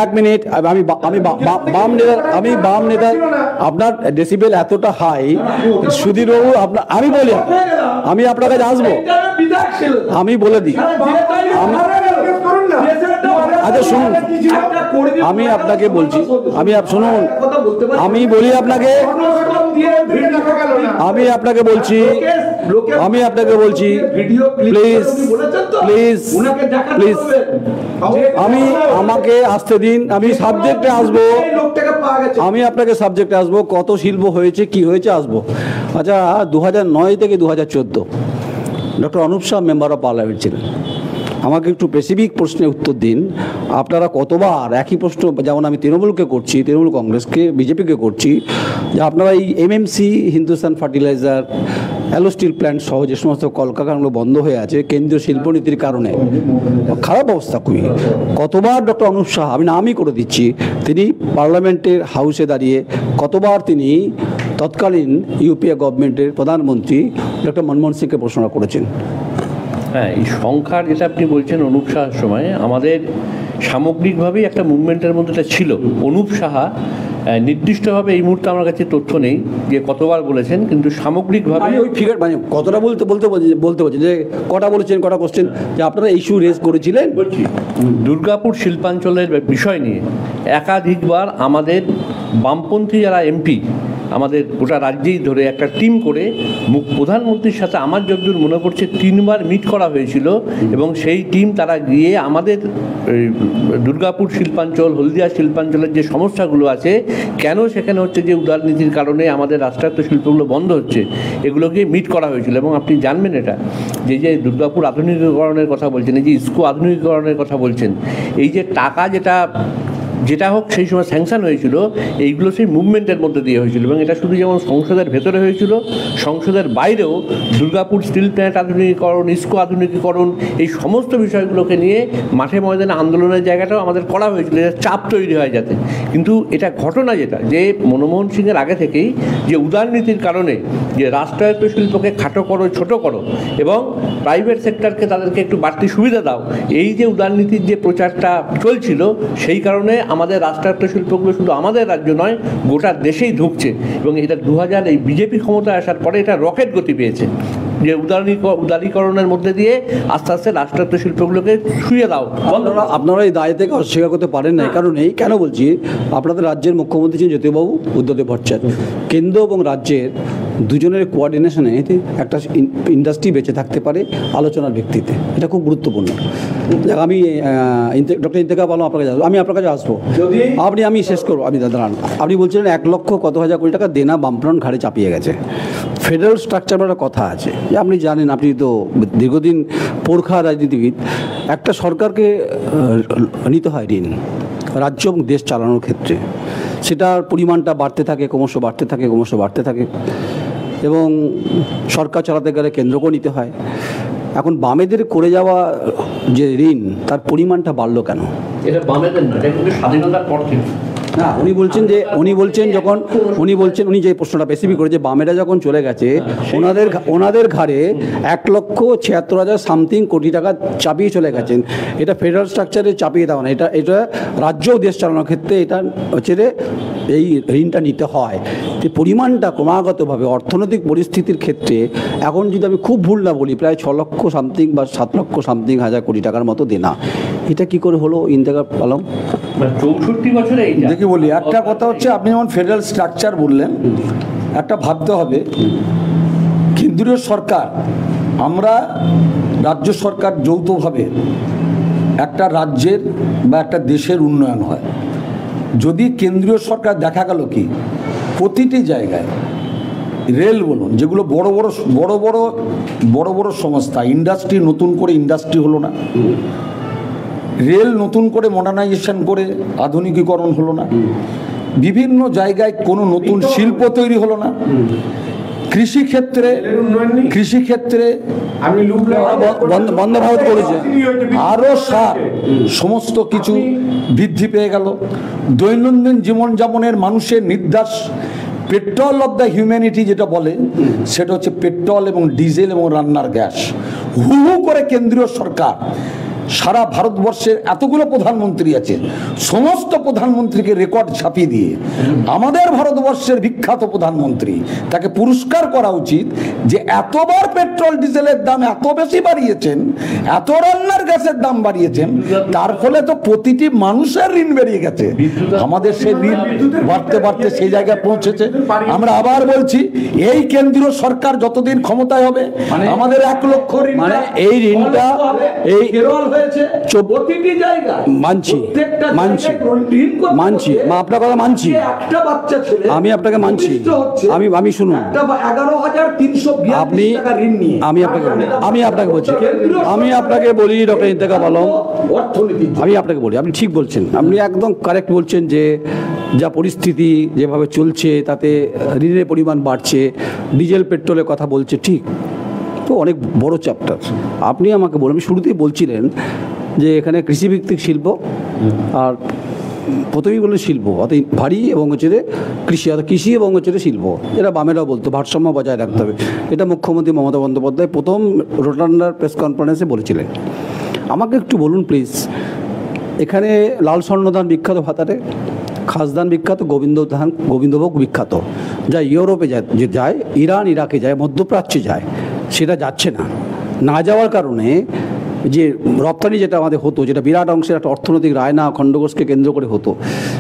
এক মিনিট আমি বাম নেতা আপনার ডেসিবেল এতটা হাই, সুধীর বাবু আমি আপনার কাছে আসবো, আমি বলে দিই, আচ্ছা শুনুন, আমি আপনাকে বলছি, শুনুন আমি বলি আপনাকে, আমি আপনাকে বলছি প্লিজ প্লিজ প্লিজ আমাকে আসতে দিন, আমি সাবজেক্টে আসবো, আমি আপনাকে সাবজেক্টে আসবো, কত শিল্প হয়েছে কি হয়েছে আসবো। আচ্ছা 2009 থেকে 2014 doctor Anup Shah member of parliament ছিলেন। আমাকে একটু স্পেসিফিক প্রশ্নের উত্তর দিন, আপনারা কতবার একই প্রশ্ন, যেমন আমি তৃণমূলকে করছি, তৃণমূল কংগ্রেসকে, বিজেপিকে করছি, যে আপনারা এই MMC, Hindustan fertiliser, alloy steel plant সহ যে সমস্ত কলকারখানাগুলো বন্ধ হয়ে আছে কেন্দ্রীয় শিল্পনীতির কারণে, খারাপ অবস্থা খুবই, কতবার ডক্টর অনুপ শাহ, আমি নামই করে দিচ্ছি, তিনি পার্লামেন্টের হাউসে দাঁড়িয়ে কতবার তিনি তৎকালীন ইউপিএ গভর্নমেন্টের প্রধানমন্ত্রী ডক্টর মনমোহন সিংকে প্রশ্ন করেছেন। হ্যাঁ, এই সংখ্যার যেটা আপনি বলছেন অনুপ সাহার সময় আমাদের সামগ্রিকভাবেই একটা মুভমেন্টের মধ্যে এটা ছিল। অনুপ সাহা নির্দিষ্টভাবে এই মুহূর্তে আমার কাছে তথ্য নেই যে কতবার বলেছেন, কিন্তু সামগ্রিকভাবে ওই ফিগার মানে কতটা বলতে বলছি যে কটা বলেছেন, কটা কোশ্চেন যে আপনারা ইস্যু রেজ করেছিলেন। বলছি দুর্গাপুর শিল্পাঞ্চলের বিষয় নিয়ে একাধিকবার আমাদের বামপন্থী যারা এমপি আমাদের গোটা রাজ্যেই ধরে একটা টিম করে প্রধানমন্ত্রীর সাথে আমার যতদূর মনে পড়ছে 3 বার মিট করা হয়েছিল, এবং সেই টিম তারা গিয়ে আমাদের দুর্গাপুর শিল্পাঞ্চল, হলদিয়া শিল্পাঞ্চলের যে সমস্যাগুলো আছে, কেন সেখানে হচ্ছে যে উদারনীতির কারণে আমাদের রাষ্ট্রায়ত্ত শিল্পগুলো বন্ধ হচ্ছে, এগুলোকে মিট করা হয়েছিল। এবং আপনি জানবেন এটা যে দুর্গাপুর আধুনিকীকরণের কথা বলছেন, এই যে ইস্কো আধুনিকীকরণের কথা বলছেন, এই যে টাকা যেটা হোক সেই সময় স্যাংশন হয়েছিল, এইগুলো সেই মুভমেন্টের মধ্যে দিয়ে হয়েছিল। এবং এটা শুধু যেমন সংসদের ভেতরে হয়েছিল, সংসদের বাইরেও দুর্গাপুর স্টিল প্ল্যান্ট আধুনিকীকরণ, ইস্কো আধুনিকীকরণ, এই সমস্ত বিষয়গুলোকে নিয়ে মাঠে ময়দানে আন্দোলনের জায়গাটাও আমাদের করা হয়েছিল, এটা চাপ তৈরি হয় যাতে। কিন্তু এটা ঘটনা যেটা যে মনমোহন সিংয়ের আগে থেকেই যে উদারনীতির কারণে যে রাষ্ট্রায়ত্ত শিল্পকে খাটো করো, ছোট করো, এবং প্রাইভেট সেক্টরকে তাদেরকে একটু বাড়তি সুবিধা দাও, এই যে উদারনীতির যে প্রচারটা চলছিল, সেই কারণে আমাদের রাষ্ট্রায়ত্ত শিল্পগুলো শুধু আমাদের রাজ্য নয় গোটা দেশেই ঢুকছে। এবং এটা 2000 এই বিজেপি ক্ষমতায় আসার পরে এটা রকেট গতি পেয়েছে, যে উদারীকরণের মধ্যে দিয়ে আস্তে আস্তে রাষ্ট্রায়ত্ত শিল্পগুলোকে শুয়ে দাও। আপনারা এই দায় থেকে অস্বীকার করতে পারেন না, কারণ এই কেন বলছি, আপনাদের রাজ্যের মুখ্যমন্ত্রী ছিলেন জ্যোতিবাবু উদ্ধবদেব ভট্টাচার্য, কেন্দ্র এবং রাজ্যের দুজনের কোঅর্ডিনেশনে একটা ইন্ডাস্ট্রি বেঁচে থাকতে পারে আলোচনার ভিত্তিতে, এটা খুব গুরুত্বপূর্ণ। আমি ডক্টর ইন্তেখাব আলম আপনার কাছে আসবো, আমি আপনার কাছে আসবো, আমি শেষ করবো, আমি দাঁড়ান। আপনি বলছিলেন 1 লক্ষ কত হাজার কোটি টাকা দেনা বামফ্রন্ট ঘাড়ে চাপিয়ে গেছে। ফেডারেল স্ট্রাকচার একটা কথা আছে, যে আপনি জানেন, আপনি তো দীর্ঘদিন পোরখা রাজনীতিবিদ, একটা সরকারকে নিতে হয় ঋণ রাজ্য এবং দেশ চালানোর ক্ষেত্রে, সেটার পরিমাণটা বাড়তে থাকে, ক্রমশ বাড়তে থাকে, এবং সরকার চালাতে গেলে কেন্দ্রকেও নিতে হয়। এখন বামেদের করে যাওয়া যে ঋণ, তার পরিমাণটা বাড়লো কেন? এটা বামেদের না, এটা কিন্তু স্বাধীনতার পর থেকে না, উনি যে প্রশ্নটা স্পেসিফিক করে, যে বামেরা যখন চলে গেছে ওনাদের ঘাড়ে 1,76,000 সামথিং কোটি টাকা চাপিয়ে চলে গেছেন। এটা ফেডারেল স্ট্রাকচারে চাপিয়ে দেওয়া না, এটা রাজ্য দেশ চালানোর ক্ষেত্রে এটা হচ্ছে যে এই ঋণটা নিতে হয়। যে পরিমাণটা ক্রমাগতভাবে অর্থনৈতিক পরিস্থিতির ক্ষেত্রে, এখন যদি আমি খুব ভুল না বলি, প্রায় 6 লক্ষ সামথিং বা 7 লক্ষ সামথিং হাজার কোটি টাকার মতো দেনা, এটা কি করে হলো ইন্তেখাব আলম? 64 বছরে দেখি বলি, একটা কথা হচ্ছে, আপনি যেমন ফেডারেল স্ট্রাকচার বললেন, একটা ভাবতে হবে কেন্দ্রীয় সরকার, আমরা রাজ্য সরকার যৌথভাবে একটা রাজ্যের বা একটা দেশের উন্নয়ন হয়। যদি কেন্দ্রীয় সরকার দেখা গেল কি প্রতিটি জায়গায় রেল বলুন, যেগুলো বড় বড় সংস্থা, ইন্ডাস্ট্রি, নতুন করে ইন্ডাস্ট্রি হলো না, রেল নতুন করে মডার্নাইজেশন করে আধুনিকীকরণ হলো না, বিভিন্ন জায়গায় কোনো নতুন শিল্প তৈরি হলো না, কৃষিক্ষেত্রে বন্দে ভারত করেছে, আরও সমস্ত কিছু বৃদ্ধি পেয়ে গেল। দৈনন্দিন জীবনযাপনের মানুষের নির্যাস পেট্রোল অফ দ্য হিউম্যানিটি যেটা বলে, সেটা হচ্ছে পেট্রোল এবং ডিজেল এবং রান্নার গ্যাস। হু হু করে কেন্দ্রীয় সরকার সারা ভারতবর্ষের এতগুলো প্রধানমন্ত্রী আছে, সমস্ত প্রধানমন্ত্রীকে রেকর্ড ছাপিয়ে দিয়ে আমাদের ভারতবর্ষের বিখ্যাত প্রধানমন্ত্রী, তাকে পুরস্কার করা উচিত যে এতবার পেট্রোল ডিজেলের দাম এত বেশি বাড়িয়েছেন, এত রান্নার গ্যাসের দাম বাড়িয়েছেন, তার ফলে তো প্রতিটি মানুষের ঋণ বেরিয়ে গেছে। আমাদের সেই ঋণ বাড়তে বাড়তে সেই জায়গায় পৌঁছেছে। আমরা আবার বলছি, এই কেন্দ্রীয় সরকার যতদিন ক্ষমতায় হবে, আমাদের 1 লক্ষ ঋণ, মানে এই ঋণটা এই প্রতিটি জায়গায় মানছি মানছি মানছি মা, আপনার কথা মানছি, একটা বাচ্চা ছেলে, আমি আপনাকে মানছি, আমি শুনুন, 11,382 আপনি টাকা ঋণ নিয়ে আমি আপনাকে বলছি, আমি আপনাকে বলি ডক্টর ইন্তেখাব আলম, অর্থনীতি, আমি আপনাকে বলি, আপনি ঠিক বলছেন, আপনি একদম কারেক্ট বলছেন যে যা পরিস্থিতি যেভাবে চলছে তাতে ঋণের পরিমাণ বাড়ছে, ডিজেল পেট্রোলের কথা বলছে, ঠিক তো অনেক বড় চ্যাপ্টার। আপনি আমাকে বলুন, আমি শুরুতেই বলছিলেন যে এখানে কৃষিভিত্তিক শিল্প, আর প্রথমেই বললেন শিল্প অর্থাৎ ভারী এবং হচ্ছে কৃষি, অর্থাৎ কৃষি এবং হচ্ছে শিল্প, যেটা বামেরাও বলতো ভারসাম্য বজায় রাখতে হবে। এটা মুখ্যমন্ত্রী মমতা বন্দ্যোপাধ্যায় প্রথম রোটান্ডার প্রেস কনফারেন্সে বলেছিলেন। আমাকে একটু বলুন প্লিজ, এখানে লাল স্বর্ণধান বিখ্যাত ভাতারে, খাসদান বিখ্যাত, গোবিন্দভোগ বিখ্যাত, যা ইউরোপে যায়, ইরান ইরাকে যায়, মধ্যপ্রাচ্যে যায়, সেটা যাচ্ছে না। না যাওয়ার কারণে যে রপ্তানি যেটা আমাদের হতো, যেটা বিরাট অংশের একটা অর্থনৈতিক রায়না খণ্ডঘোষকে কেন্দ্র করে হতো,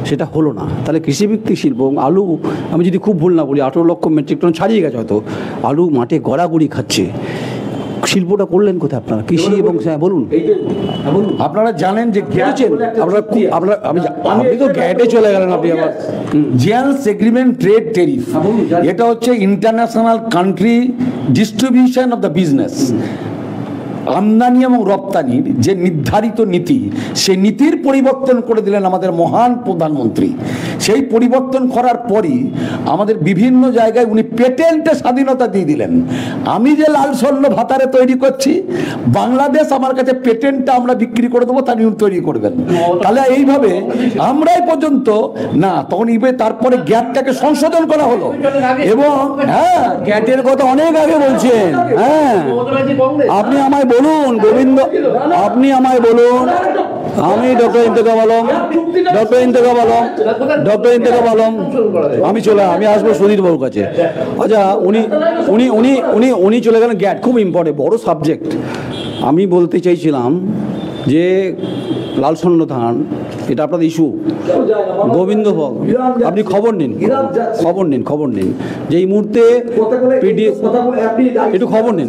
সেটা হলো না। তাহলে কৃষিভিত্তিক শিল্প এবং আলু, আমি যদি খুব ভুল না বলি 18 লক্ষ মেট্রিক টন ছাড়িয়ে গেছে হয়তো, আলু মাঠে গড়াগড়ি খাচ্ছে। শিল্পটা করলেন কোথায় আপনারা? কৃষি এবং বলুন, আপনারা জানেন যে আপনি তো গ্যাটে চলে গেলেন, আপনি আবার জিয়ান্স এগ্রিমেন্ট ট্রেড টেরিফ, এটা হচ্ছে international country distribution of the business. আমদানি এবং রপ্তানির যে নির্ধারিত নীতি, সেই নীতির পরিবর্তন করে দিলেন আমাদের মহান প্রধানমন্ত্রী। সেই পরিবর্তন করার পরই আমাদের বিভিন্ন জায়গায় উনি পেটেন্টে স্বাধীনতা দিয়ে দিলেন। আমি যে লাল স্বর্ণ ভাতারে তৈরি করছি, বাংলাদেশ আমার কাছে পেটেন্টটা আমরা বিক্রি করে দেবো, তা নিয়ম তৈরি করবেন। তাহলে এইভাবে আমরাই পর্যন্ত না, তখন তারপরে গ্যাটটাকে সংশোধন করা হলো, এবং হ্যাঁ, গ্যাটের কথা অনেক আগে বলছেন। হ্যাঁ, আপনি আমায় বলুন গোবিন্দ, আপনি আমায় বলুন, আমি ডক্টর ইন্তেখাব আলম, আমি আসবো সুধীর বাবুর কাছে। আচ্ছা, উনি চলে গেলেন গ্যাট, খুব ইম্পর্টেন্ট বড় সাবজেক্ট। আমি বলতে চাইছিলাম যে লাল স্বর্ণ ধান, এটা আপনাদের ইস্যু, গোবিন্দভোগ, আপনি খবর নিন যে এই মুহূর্তে একটু খবর নিন।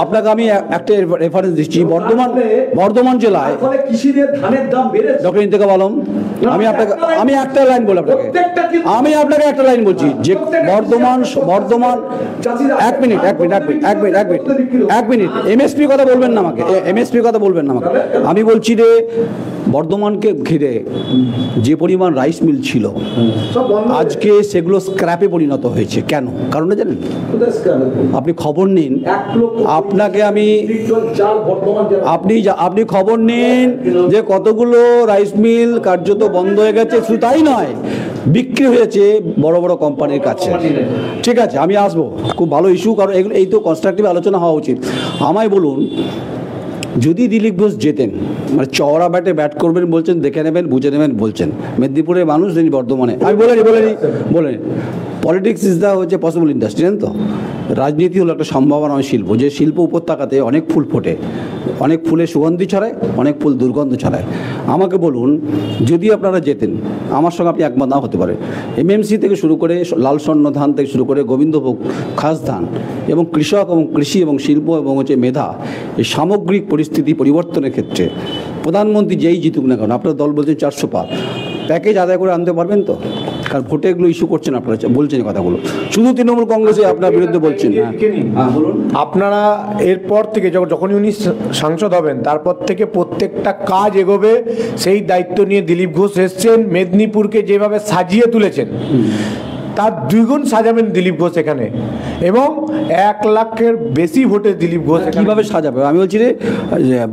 আপনাকে আমি একটা রেফারেন্স দিচ্ছি, বর্ধমান জেলায় ডক্টর ইন্তেখাব আলম, আমি একটা লাইন বলি আপনাকে, একটা লাইন বলছি যে বর্ধমান 1 মিনিট এমএসপি কথা বলবেন না আমাকে, আমি বলছি যে বর্ধমানকে ঘিরে যে পরিমাণ রাইস মিল ছিল, আজকে সেগুলো স্ক্র্যাপে পরিণত হয়েছে। কেন? কারণটা জানেন? আপনি খবর নিন, আপনি খবর নিন যে কতগুলো রাইস মিল কার্যত বন্ধ হয়ে গেছে। শুধু তাই নয়, বিক্রি হয়েছে বড় বড় কোম্পানির কাছে। ঠিক আছে, আমি আসবো, খুব ভালো ইস্যু, কারণ এগুলো এই তো কনস্ট্রাকটিভ আলোচনা হওয়া উচিত। আমায় বলুন, যদি দিলীপ ঘোষ জেতেন, মানে চওড়া ব্যাটে ব্যাট করবেন বলছেন, দেখে নেবেন, বুঝে নেবেন বলছেন, মেদিনীপুরের মানুষ যিনি বর্ধমানে, আমি বলেন পলিটিক্স ইজ দ্য হচ্ছে পসিবল ইন্ডাস্ট্রি, জানেন তো? রাজনীতি হলো একটা সম্ভাবনাময় শিল্প, যে শিল্প উপত্যকাতে অনেক ফুল ফোটে, অনেক ফুলে সুগন্ধি ছড়ায়, অনেক ফুল দুর্গন্ধ ছড়ায়। আমাকে বলুন, যদি আপনারা যেতেন, আমার সঙ্গে আপনি একমত নাও হতে পারে, এমএমসি থেকে শুরু করে লাল স্বর্ণ ধান থেকে শুরু করে গোবিন্দভোগ, খাস ধান এবং কৃষক এবং কৃষি এবং শিল্প এবং হচ্ছে মেধা, এই সামগ্রিক পরিস্থিতি পরিবর্তনের ক্ষেত্রে প্রধানমন্ত্রী যেই জিতুক না কেন, আপনার দল বলছে 400 পার প্যাকেজ আদায় করে আনতে পারবেন তো? কারণ ভোটে এগুলো ইস্যু করছেন আপনারা, বলছেন কথাগুলো, শুধু তৃণমূল কংগ্রেসে আপনার বিরুদ্ধে বলছেন। বলুন, আপনারা এরপর থেকে যখনই উনি সাংসদ হবেন, তারপর থেকে প্রত্যেকটা কাজ এগোবে, সেই দায়িত্ব নিয়ে দিলীপ ঘোষ এসছেন। মেদিনীপুরকে যেভাবে সাজিয়ে তুলেছেন, তার দ্বিগুণ সাজাবেন দিলীপ ঘোষ এখানে, এবং 1 লাখের বেশি ভোটে দিলীপ ঘোষ এখানে। কিভাবে সাজাবে? আমি বলছি যে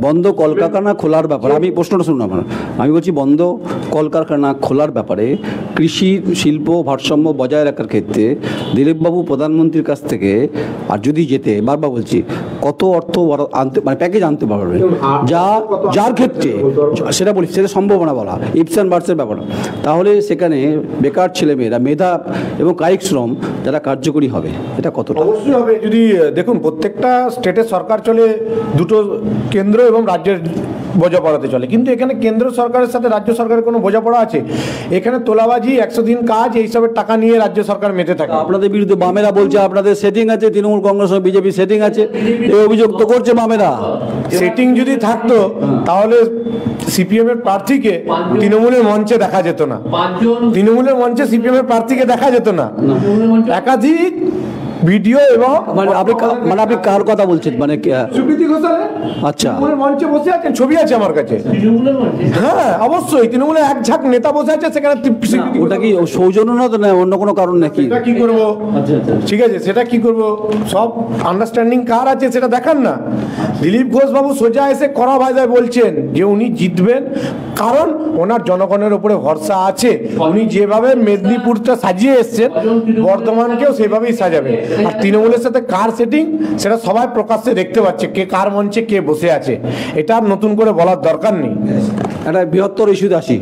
বন্ধ কলকারখানা খোলার ব্যাপারে, আমি প্রশ্নটা শুনুন আমার, আমি বলছি বন্ধ কলকারখানা খোলার ব্যাপারে কৃষি শিল্প ভারসাম্য বজায় রাখার ক্ষেত্রে দিলীপবাবু প্রধানমন্ত্রীর কাছ থেকে আর যদি যেতে, বারবার বলছি, কত অর্থ আনতে মানে প্যাকেজ আনতে পারবে, যার ক্ষেত্রে সেটা বলি, সেটা সম্ভাবনা বলা ইফস অ্যান্ড বার্ডসের ব্যাপার, তাহলে সেখানে বেকার ছেলেমেয়েরা মেধা এবং কায়িক শ্রম যারা কার্যকরী হবে, এটা কতটা? অবশ্যই হবে। যদি দেখুন, প্রত্যেকটা স্টেটের সরকার চলে দুটো, কেন্দ্র এবং রাজ্যের বোঝাপড়াতে চলে, কিন্তু এখানে কেন্দ্র সরকারের সাথে রাজ্য সরকারের কোনো বোঝাপড়া আছে? এখানে তোলাবাজি, 100 দিন কাজ, এইসবের টাকা নিয়ে রাজ্য সরকার মেতে থাকে। আপনাদের বিরুদ্ধে বামেরা বলছে আপনাদের সেটিং আছে, তৃণমূল কংগ্রেস ও বিজেপি সেটিং আছে, এই অভিযোগ তো করছে বামেরা। সেটিং যদি থাকতো তাহলে সিপিএম এর প্রার্থীকে তৃণমূলের মঞ্চে দেখা যেত না, তৃণমূলের মঞ্চে সিপিএম এর প্রার্থীকে দেখা যেত না। একাধিক ভিডিও এবং আপনি কার কথা বলছেন? মানে সুপ্রীতি ঘোষালের আচ্ছা মঞ্চে বসে আছেন, ছবি আছে আমার কাছে। হ্যাঁ অবশ্যই, তৃণমূলের এক ঝাঁক নেতা বসে আছে সেখানে। ওটা কি সৌজন্য না তো, না অন্য কোনো কারণ নাকি? সেটা কি করবো, ঠিক আছে, সেটা কি করবো, সব আন্ডারস্ট্যান্ডিং কার আছে সেটা দেখান না। দিলীপ ঘোষ বাবু সোজা এসে কড়া ভাষায় বলছেন যে উনি জিতবেন, কারণ ওনার জনগণের উপরে ভরসা আছে। উনি যেভাবে মেদিনীপুরটা সাজিয়ে এসছেন, বর্ধমানকেও সেভাবেই সাজাবেন। আর তৃণমূলের সাথে কার সেটিং সেটা সবাই প্রকাশ্যে দেখতে পাচ্ছে, কে কার মঞ্চে কে বসে আছে, এটা আর নতুন করে বলার দরকার নেই। একটা বৃহত্তর ইস্যুতে আসি।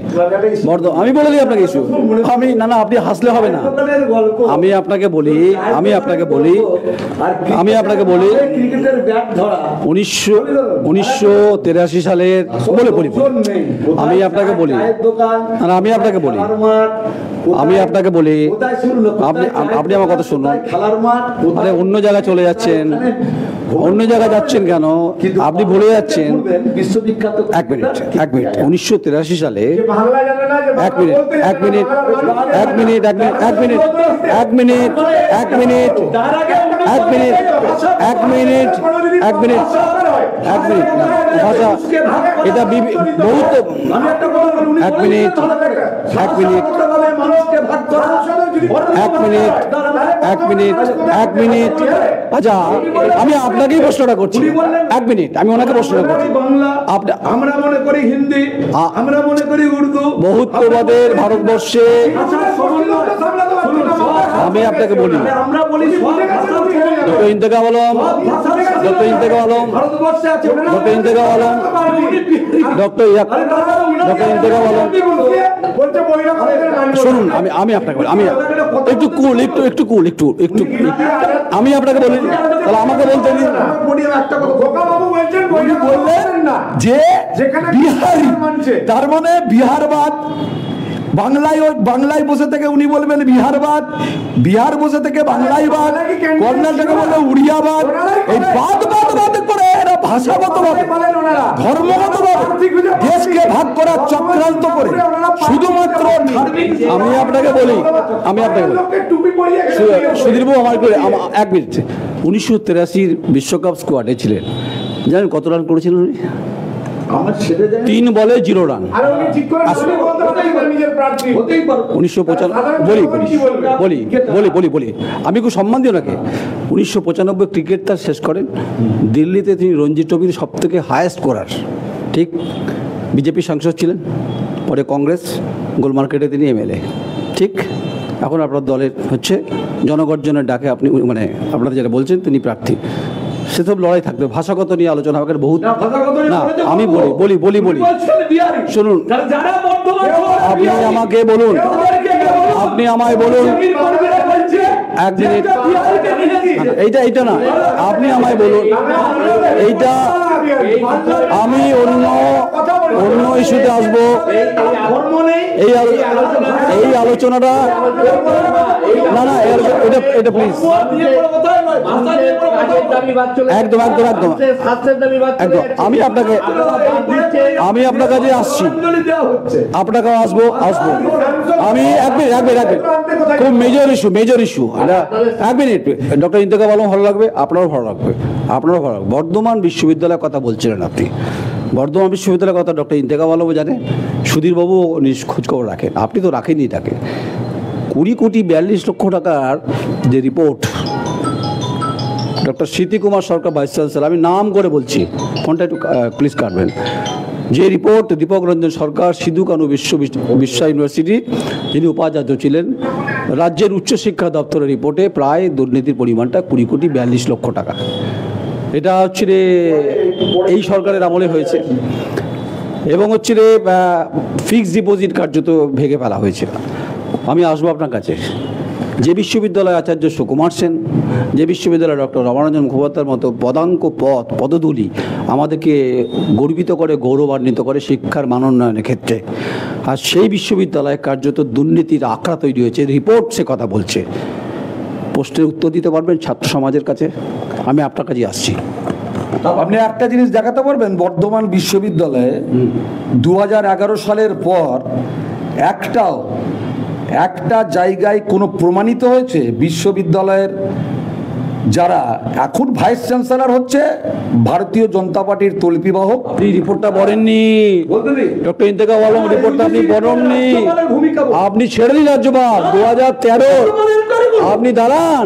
আমি বলে দিই আপনাকে ইস্যু, আমি না আপনি হাসলে হবে না, আমি আপনাকে বলি 1983 সালের বলি আপনি আমার কথা শুনুন। আরে অন্য জায়গায় চলে যাচ্ছেন, অন্য জায়গায় যাচ্ছেন কেন? আপনি ভুলে যাচ্ছেন। এক মিনিট 1983 সালে এটা বহুত আচ্ছা, আমি আপনাকেই প্রশ্নটা করছি, 1 মিনিট, আমি ওনাকে প্রশ্নটা করছি। আমরা মনে করি হিন্দি, আমরা মনে করি উর্দু, বহুত্ববাদের ভারতবর্ষে আমি আপনাকে বলি, ডক্টর ইন্তেখাব আলম, শুনুন, আমি আপনাকে বলি, আমি একটু কুল, আমি আপনাকে বলি, তাহলে আমাকে বলতে দিন যে বিহারি, তার মানে বিহারবাদ। বাংলায় বসে থেকে উনি বলবেন বিহারবাদ, বিহার বসে থেকে বাংলাইবাদ, কর্ণাটকে বলবে উড়িয়াবাদ। এই বাদ করে এরা ভাষাগতভাবে, ধর্মগতভাবে দেশকে ভাগ করার চক্রান্ত করে শুধুমাত্র। আমি আপনাকে বলি সুধীরবাবু, আমার 1 মিনিট, 1983 বিশ্বকাপ স্কোয়াডে ছিলেন, জানেন কত রান করেছিলেন উনি? 3 বলে 0 রান। 1995 বলি আমি খুব সম্মান দিই ওনাকে। 1995 ক্রিকেট তার শেষ করেন দিল্লিতে, তিনি রঞ্জি ট্রফির সব থেকে হায়েস্ট স্কোরার, ঠিক? বিজেপি সাংসদ ছিলেন, পরে কংগ্রেস, গোল মার্কেটে তিনি এমএলএ, ঠিক? এখন আপনার দলের হচ্ছে জনগর্জনের ডাকে আপনি মানে আপনারা যেটা বলছেন তিনি প্রার্থী। সেসব লড়াই থাকবে, ভাষাগত নিয়ে আলোচনা হবে বহুত না। আমি বলি শুনুন, আপনি আমাকে বলুন, আপনি আমায় বলুন, 1 মিনিট, এইটা না, আপনি আমায় বলুন, এইটা আমি অন্য ইস্যুতে আসবো। এই আলোচনাটা না এটা প্লিজ একদম আমি আপনার কাছে আসছি, আপনার কাছে আসবো। আমি 1 মিনিট খুব major issue 1 minute. Doctor Intekhab Alam ভালো লাগবে, আপনারও ভালো লাগবে। বর্ধমান বিশ্ববিদ্যালয়ের কথা বলছিলেন আপনি, বর্ধমান বিশ্ববিদ্যালয়ের কথা ডক্টর ইন্তেখাব আলমও জানে, সুধীরবাবু খোঁজখবর রাখেন, আপনি তো রাখেনই তাকে। 20,42 লক্ষ টাকার যে রিপোর্ট ডক্টর স্মৃতি কুমার সরকার ভাইস চ্যান্সেলর, আমি নাম করে বলছি, ফোনটা একটু প্লিজ কাটবেন, যে রিপোর্ট দীপক রঞ্জন সরকার সিধু কানু বিশ্ব ইউনিভার্সিটি, যিনি উপাচার্য ছিলেন, রাজ্যের উচ্চশিক্ষা দপ্তরের রিপোর্টে প্রায় দুর্নীতির পরিমাণটা 20,42 লক্ষ টাকা। এটা হচ্ছে রে এই সরকারের আমলে হয়েছে, এবং হচ্ছে রে ফিক্সড ডিপোজিট কার্যত ভেঙে ফেলা হয়েছে। আমি আসবো আপনার কাছে, যে বিশ্ববিদ্যালয় আচার্য সুকুমার সেন, যে বিশ্ববিদ্যালয় ডক্টর রমানন্দন মুখোপাধ্যায়ের মতো পদাঙ্ক পদধূলি আমাদেরকে গর্বিত করে, গৌরবান্বিত করে শিক্ষার মান উন্নয়নের ক্ষেত্রে, আর সেই বিশ্ববিদ্যালয়ে কার্যত দুর্নীতির আখড়া তৈরি হয়েছে, রিপোর্ট সে কথা বলছে। প্রশ্নের উত্তর দিতে পারবেন ছাত্র সমাজের কাছে? আমি আপনার কাছে আসছি। আপনি একটা জিনিস দেখাতে পারবেন, বর্ধমান বিশ্ববিদ্যালয়ে 2011 সালের পর একটা জায়গায় কোনো প্রমাণিত হয়েছে বিশ্ববিদ্যালয়ের যারা এখন ভাইস চ্যান্সেলর হচ্ছে ভারতীয় জনতা পার্টির তল্পিবাহক? আপনি রিপোর্টটা পড়েননি ডক্টর ইন্তেখাব আলম, রিপোর্টটা আপনি পড়েননি, আপনি ছেড়ে দিন রাজ্যপাল 2013। আপনি দাঁড়ান,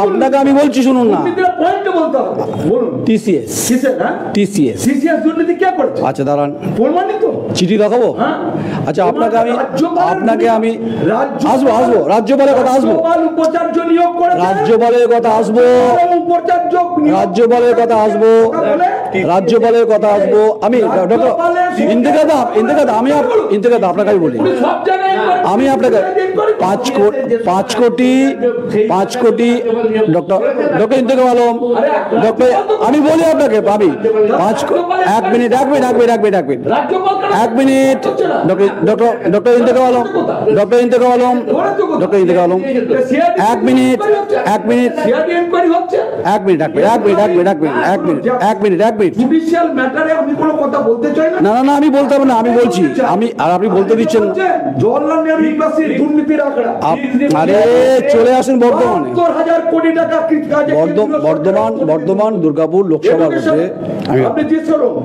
আপনাকে আমি বলছি, শুনুন না, টিসিএস। আচ্ছা দাঁড়ান, চিঠি দেখাবো। আচ্ছা আপনাকে আমি আসবো রাজ্যপালের কথা আসবো, রাজ্যপালের কথা আসবো, আমি ডক্টর ইন্তেখাব আপনাকে আমি বলি, আমি আপনাকে 5 কোটি ডক্টর ইন্তেখাব আলম, আমি বলি আপনাকে, আমি 1 minute doctor Intekhab Alam, 1 minute. না আমি বলতে হবে না, আমি বলছি, আপনি বলতে দিচ্ছেন। আরে চলে আসেন বর্ধমান দুর্গাপুর লোকসভার মধ্যে,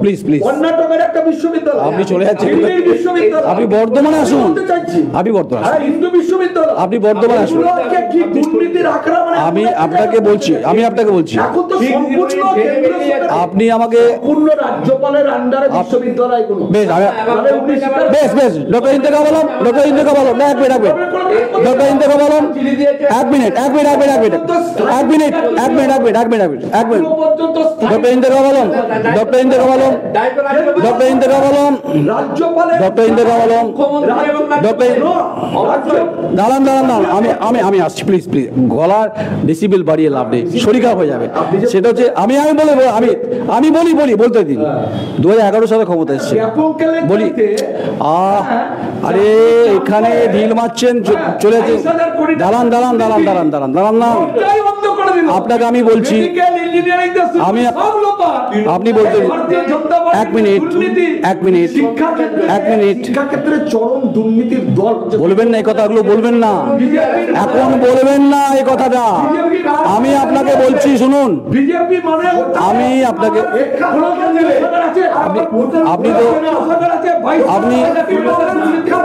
প্লিজ আপনি চলে যাচ্ছেন, আপনি বর্ধমানে আসুন, আপনি বর্ধমানে আসুন, আমি আপনাকে বলছি, আপনি আমাকে বেশ doctor Intekhab Alam, doctor Intekhab Alam 1 minute, দাঁড়ান, আমি আসছি, প্লিজ গলার ডেসিবেল বাড়িয়ে লাভ নেই, শরীর খারাপ হয়ে যাবে। সেটা হচ্ছে আমি বলতে দিন, 2011 সালে ক্ষমতা এসছে, বলি আরে এখানে ঢিল মারছেন, চলে যাচ্ছে। দাঁড়ান না, আপনাকে আমি বলছি, আপনি বলতে 1 মিনিট চরম দুর্নীতির দল বলবেন না, এই কথাগুলো বলবেন না, এখন বলবেন না এই কথাটা। আমি আপনাকে বলছি, শুনুন, আমি আপনাকে,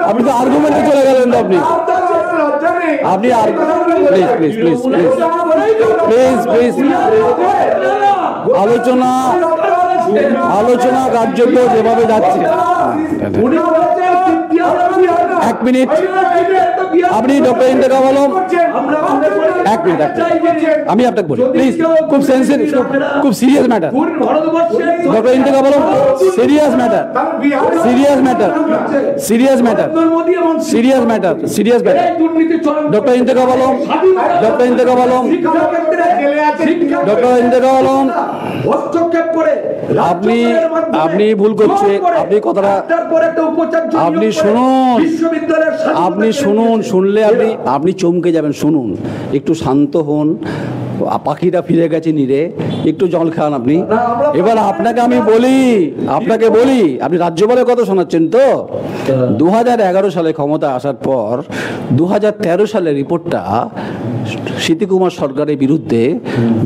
আপনি তো আর্গুমেন্টে চলে গেলেন, তো আপনি প্লিজ আলোচনা কার্যক্রম যেভাবে যাচ্ছে, 1 মিনিট, আপনি ডক্টর ইন্তেখাব আলম 1 মিনিট, আমি আপনাকে বলি, প্লিজ, খুব সেন্সিটিভ, খুব serious matter, doctor Intekhab Alam, serious matter, doctor Intekhab Alam, আপনি ভুল করছে, আপনি শুনুন, শুনলে আপনি চমকে যাবেন, শুনুন, একটু শান্ত হন, পাখিটা ফিরে গেছে নীরে, একটু জল খান আপনি। এবার আপনাকে বলি আপনি রাজ্যপালের কথা শোনাচ্ছেন তো? 2011 সালে ক্ষমতা আসার পর 2013 সালের রিপোর্টটা স্মৃতিকুমার সরকারের বিরুদ্ধে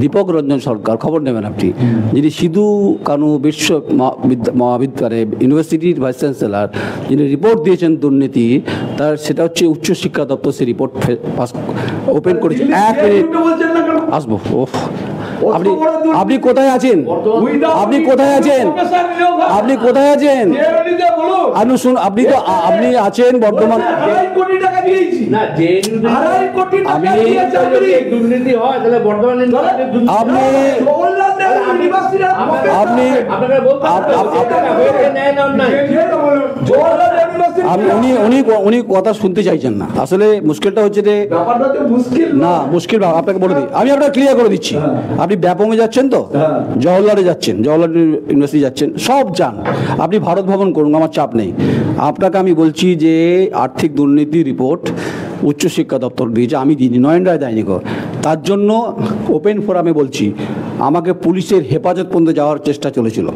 দীপক রঞ্জন সরকার, খবর নেবেন আপনি, যিনি সিধু কানু বিশ্ব মহাবিদ্যালয় ইউনিভার্সিটির ভাইস চ্যান্সেলর, যিনি রিপোর্ট দিয়েছেন দুর্নীতি, তার সেটা হচ্ছে উচ্চশিক্ষা দপ্তর সে রিপোর্ট ওপেন করেছে। 1 মিনিট আসবো। আপনি কোথায় আছেন? আপনি কোথায় আছেন? আপনি কোথায় আছেন? আপনি আছেন বর্তমান। উনি কথা শুনতে চাইছেন না। আসলে মুশকিলটা হচ্ছে যে না, মুশকিল আপনাকে বলে দিই, আমি আপনাকে ক্লিয়ার করে দিচ্ছি। আপনি ব্যাপমে যাচ্ছেন তো, জওহরলালে যাচ্ছেন, জওহরলাল ইউনিভার্সিটি যাচ্ছেন, সব যান, আপনি ভারত ভবন করুন, আমার চাপ নেই। আপনাকে আমি বলছি যে আর্থিক দুর্নীতি রিপোর্ট উচ্চশিক্ষা দপ্তর দিয়েছে, আমি দিইনি, নয়ন রায় দেয়নি। তার জন্য ওপেন ফোরামে বলছি, আমাকে পুলিশের হেফাজত পর্যন্ত যাওয়ার চেষ্টা চলেছিল।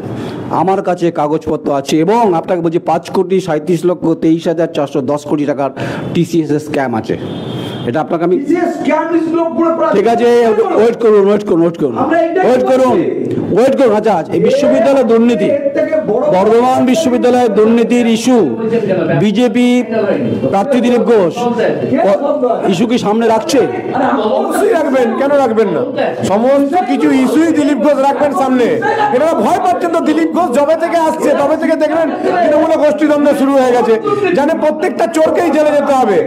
আমার কাছে কাগজপত্র আছে এবং আপনাকে বলছি 5,37,23,410 কোটি টাকার TCS স্ক্যাম আছে। এটা আপনাকে আমি ঠিক আছে, ওয়েট করুন। আচ্ছা, এই বিশ্ববিদ্যালয়ের দুর্নীতি, বর্ধমান বিশ্ববিদ্যালয়ের দুর্নীতির ইস্যু, বিজেপি প্রার্থী দিলীপ ঘোষ ইস্যু কি সামনে রাখছে? অবশ্যই রাখবেন, কেন রাখবেন না? সমস্ত কিছু ইস্যুই দিলীপ ঘোষ রাখবেন সামনে। এনারা ভয় পাচ্ছেন তো, দিলীপ ঘোষ যবে থেকে আসছে তবে থেকে দেখবেন তৃণমূলে গোষ্ঠীদ্বন্দ্ব শুরু হয়ে গেছে। জানে প্রত্যেকটা চোরকেই জেলে যেতে হবে।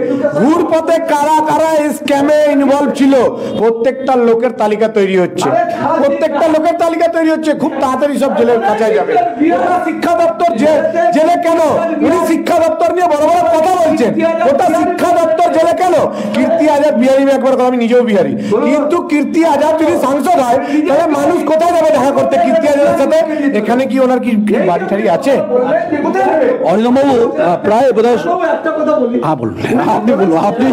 ঘুর পথে কারা কারা এই স্ক্যামে ইনভলভ ছিল প্রত্যেকটা লোকের তালিকা তৈরি হচ্ছে, খুব তাড়াতাড়ি সব জেলের কাছায় যাবে। শিক্ষা দপ্তর জেলে কেন? উনি শিক্ষা দপ্তর নিয়ে বড় বড় কথা বলছেন, ওটা শিক্ষা দপ্তর জেলে কেন? কীর্তি আজাদ বিহারি, একবার কথা, আমি নিজেও বিহারি, কিন্তু কীর্তি আজাদ যদি সাংসদ হয় তাহলে মানুষ কোথায় যাবে দেখা করতে কীর্তি আজাদের সাথে? এখানে কি ওনার কি বাড়ি টাড়ি আছে? অনিলবাবু প্রায় বোধহয় হ্যাঁ বলুন, আপনি বলুন, আপনি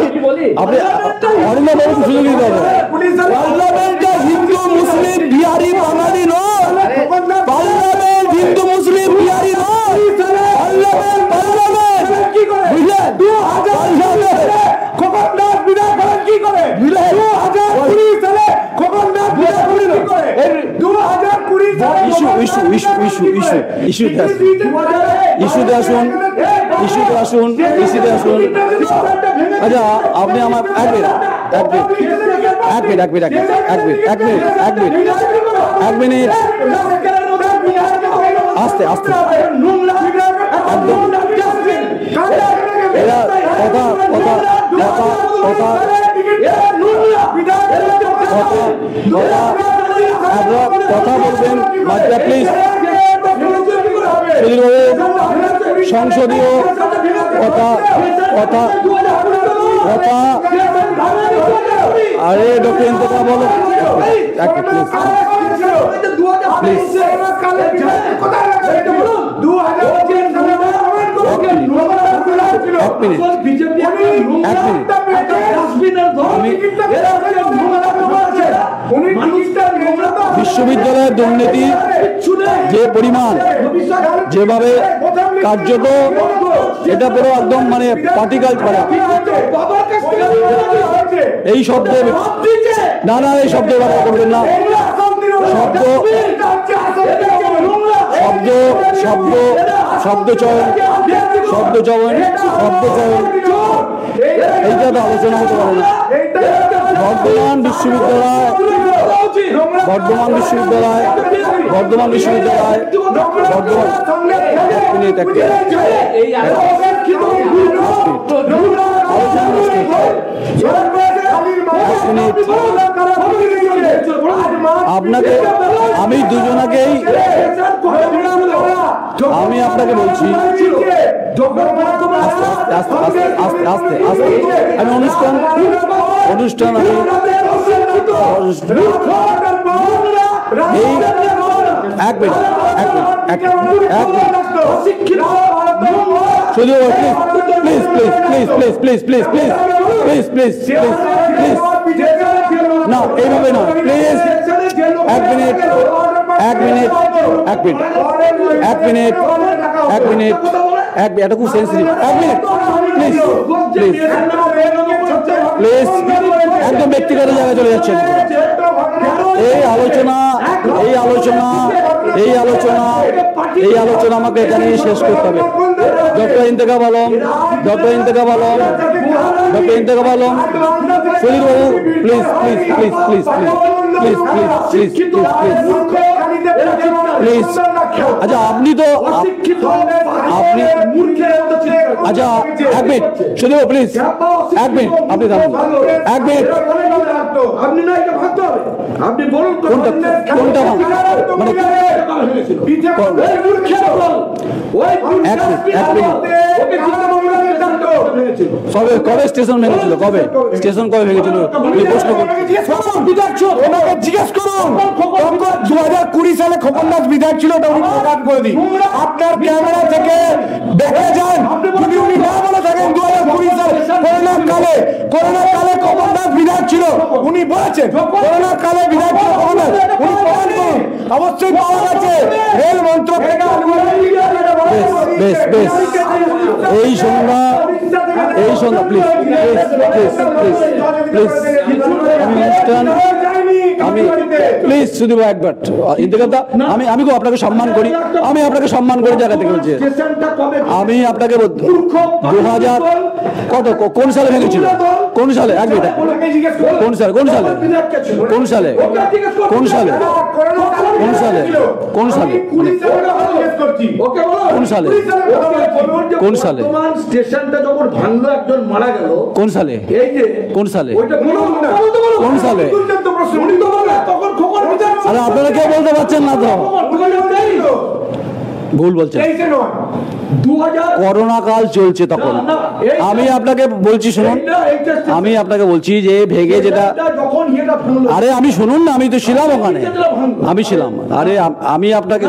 অনিলবাবু সুযোগ দিতে হবে। হিন্দু মুসলিম বিহারি বাঙালি নয়, পার্লামেন্ট হিন্দু মুসলিম বিহারি নয়, ইস্যুতে আসুন। আচ্ছা, আপনি আমার এক মিনিট আস্তে একদম এরা কথা বলবেন মাত্রা প্লিজ। সংসদীয় কথা আরে ডক্টর কথা বলো বিশ্ববিদ্যালয়ের দুর্নীতি যে পরিমাণ, যেভাবে কার্যত এটা পুরো একদম মানে পার্টিকাল করা, এই শব্দে এই শব্দ ব্যবহার করবেন না। শব্দচয়ন এইটা তো আলোচনা হতে পারে না। বর্ধমান বিশ্ববিদ্যালয় আপনাকে আমি দুজনাকেই আমি আপনাকে বলছি আস্তে আমি অনুষ্ঠান এই এক মিনিট শুধু প্লিজ না এইভাবে না প্লিজ, এক মিনিট এক মিনিট এক মিনিট এক মিনিট এক মিনিট এটা খুব সেন্সিটিভ, এক মিনিট প্লিজ প্লিজ প্লিজ, একদম ব্যক্তিগত জায়গায় চলে যাচ্ছেন। এই আলোচনা এই আলোচনা এই আলোচনা এই আলোচনা আমাকে এখানে শেষ করতে হবে। Doctor Intekhab Alam, doctor Intekhab Alam, doctor Intekhab Alam, Sudhir babu please please please please please please please please please please. আচ্ছা আপনি তো আপনি আচ্ছা এক মিনিট সুধীর বাবু প্লিজ এক মিনিট, আপনি থাকুন এক মিনিট। আপনি না এটা ভাবতে হবে, আপনি বলুন কোনটা কোনটা মানে কবে কবে স্টেশন ভেঙেছিল, কবে স্টেশন কবে ভেঙেছিল প্রশ্ন জিজ্ঞেস করুন। 2020 সালে খোকন দাস বিধায়ক ছিল, ওটা উনি প্রকাশ করে দিন। আপনার ক্যামেরা থেকে দেখে যান, যদি উনি না বলে থাকেন 2020 সালে করোনা কালে খোকন দাস বিধায়ক ছিল, উনি বলেছেন করোনা কালে বিধায়ক ছিল খোকন দাস, উনি প্রমাণ করুন। অবশ্যই পাওয়া গেছে রেল মন্ত্রক থেকে। বেশ বেশ এই সন্ধ্যা please please please please please আমি অনুষ্ঠান আমি প্লিজ শুধু একবার ইন্তেখাবদা আমি আমি আপনাকে সম্মান করি, আমি আপনাকে সম্মান করে জায়গা থেকে বলছি। আমি আপনাকে 2000 কত কোন সালে ভেঙেছিল, কোন সালে এক মিনিট কোন সালে কোন সালে কোন সালে কোন সালে কোন সালে কোন সালে কোন সালে কোন সালে স্টেশনটা যখন ভাঙলো একজন মারা গেল কোন সালে এই যে কোন সালে কোন সালে? তখন খবর আরে আপনারা কেউ বলতে পারছেন না তো, ভুল বলছেন। করোনা কাল চলছে তখন। আমি আপনাকে বলছি শুনুন, আমি আপনাকে বলছি যে ভেগে যেটা, আরে আমি শুনুন না, আমি তো ছিলাম ওখানে, আমি ছিলাম। আরে আমি আপনাকে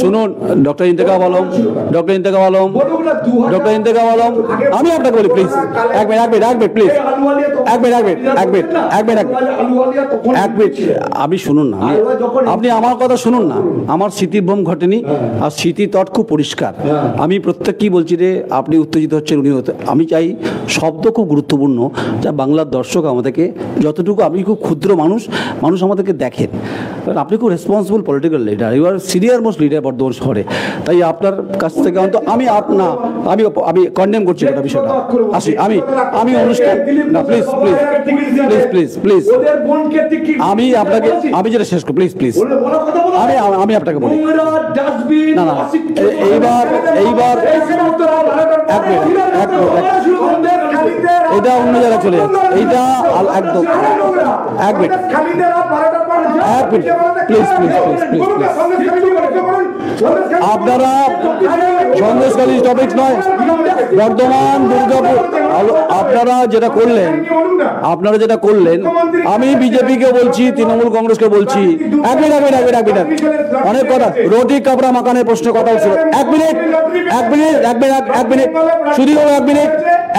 শুনুন, doctor Intekhab Alam, doctor Intekhab Alam, doctor Intekhab Alam, আমি আপনাকে বলি প্লিজ এক মিনিট এক মিনিট এক মিনিট প্লিজ এক মিনিট এক মিনিট এক মিনিট এক মিনিট এক মিনিট আমি শুনুন না, আপনি আমার কথা শুনুন না। আমার স্মৃতিভ্রম ঘটেনি, আর স্মৃতিতট খুব পরিষ্কার। আমি প্রত্যেককেই বলছি যে আপনি উত্তেজিত হচ্ছেন, উনি হতে, আমি চাই শব্দ খুব গুরুত্বপূর্ণ, যা বাংলার দর্শক আমাদেরকে যতটুকু, আমি খুব ক্ষুদ্র মানুষ, মানুষ আমাদেরকে দেখেন, কারণ আপনি খুব responsible political leader, you are senior most leader Bardhaman শহরে। তাই আপনার কাছ থেকে অন্তত আমি আমি আমি কন্ডেম করছি গোটা বিষয়টা। আসি আমি আমি অনুষ্ঠান না please please please please please আমি আপনাকে আমি যেটা শেষ করি প্লিজ প্লিজ আমি আমি আপনাকে বলি না না এইবার এইবার এক মিনিট এক মিনিট এটা অন্য জায়গায় চলে যাচ্ছে, এইটা একদম এক মিনিট এক minute please please please please please আপনারা সন্দেশখালী টপিক নয়, বর্ধমান দুর্গাপুর আপনারা যেটা করলেন আমি বিজেপিকে বলছি, তৃণমূল কংগ্রেসকে বলছি, এক মিনিট এক মিনিট এক মিনিট এক মিনিট অনেক কথা, রুটি কাপড়া মাকানের প্রশ্নের কথা হচ্ছিল, এক মিনিট এক মিনিট এক মিনিট এক মিনিট শুধু এক মিনিট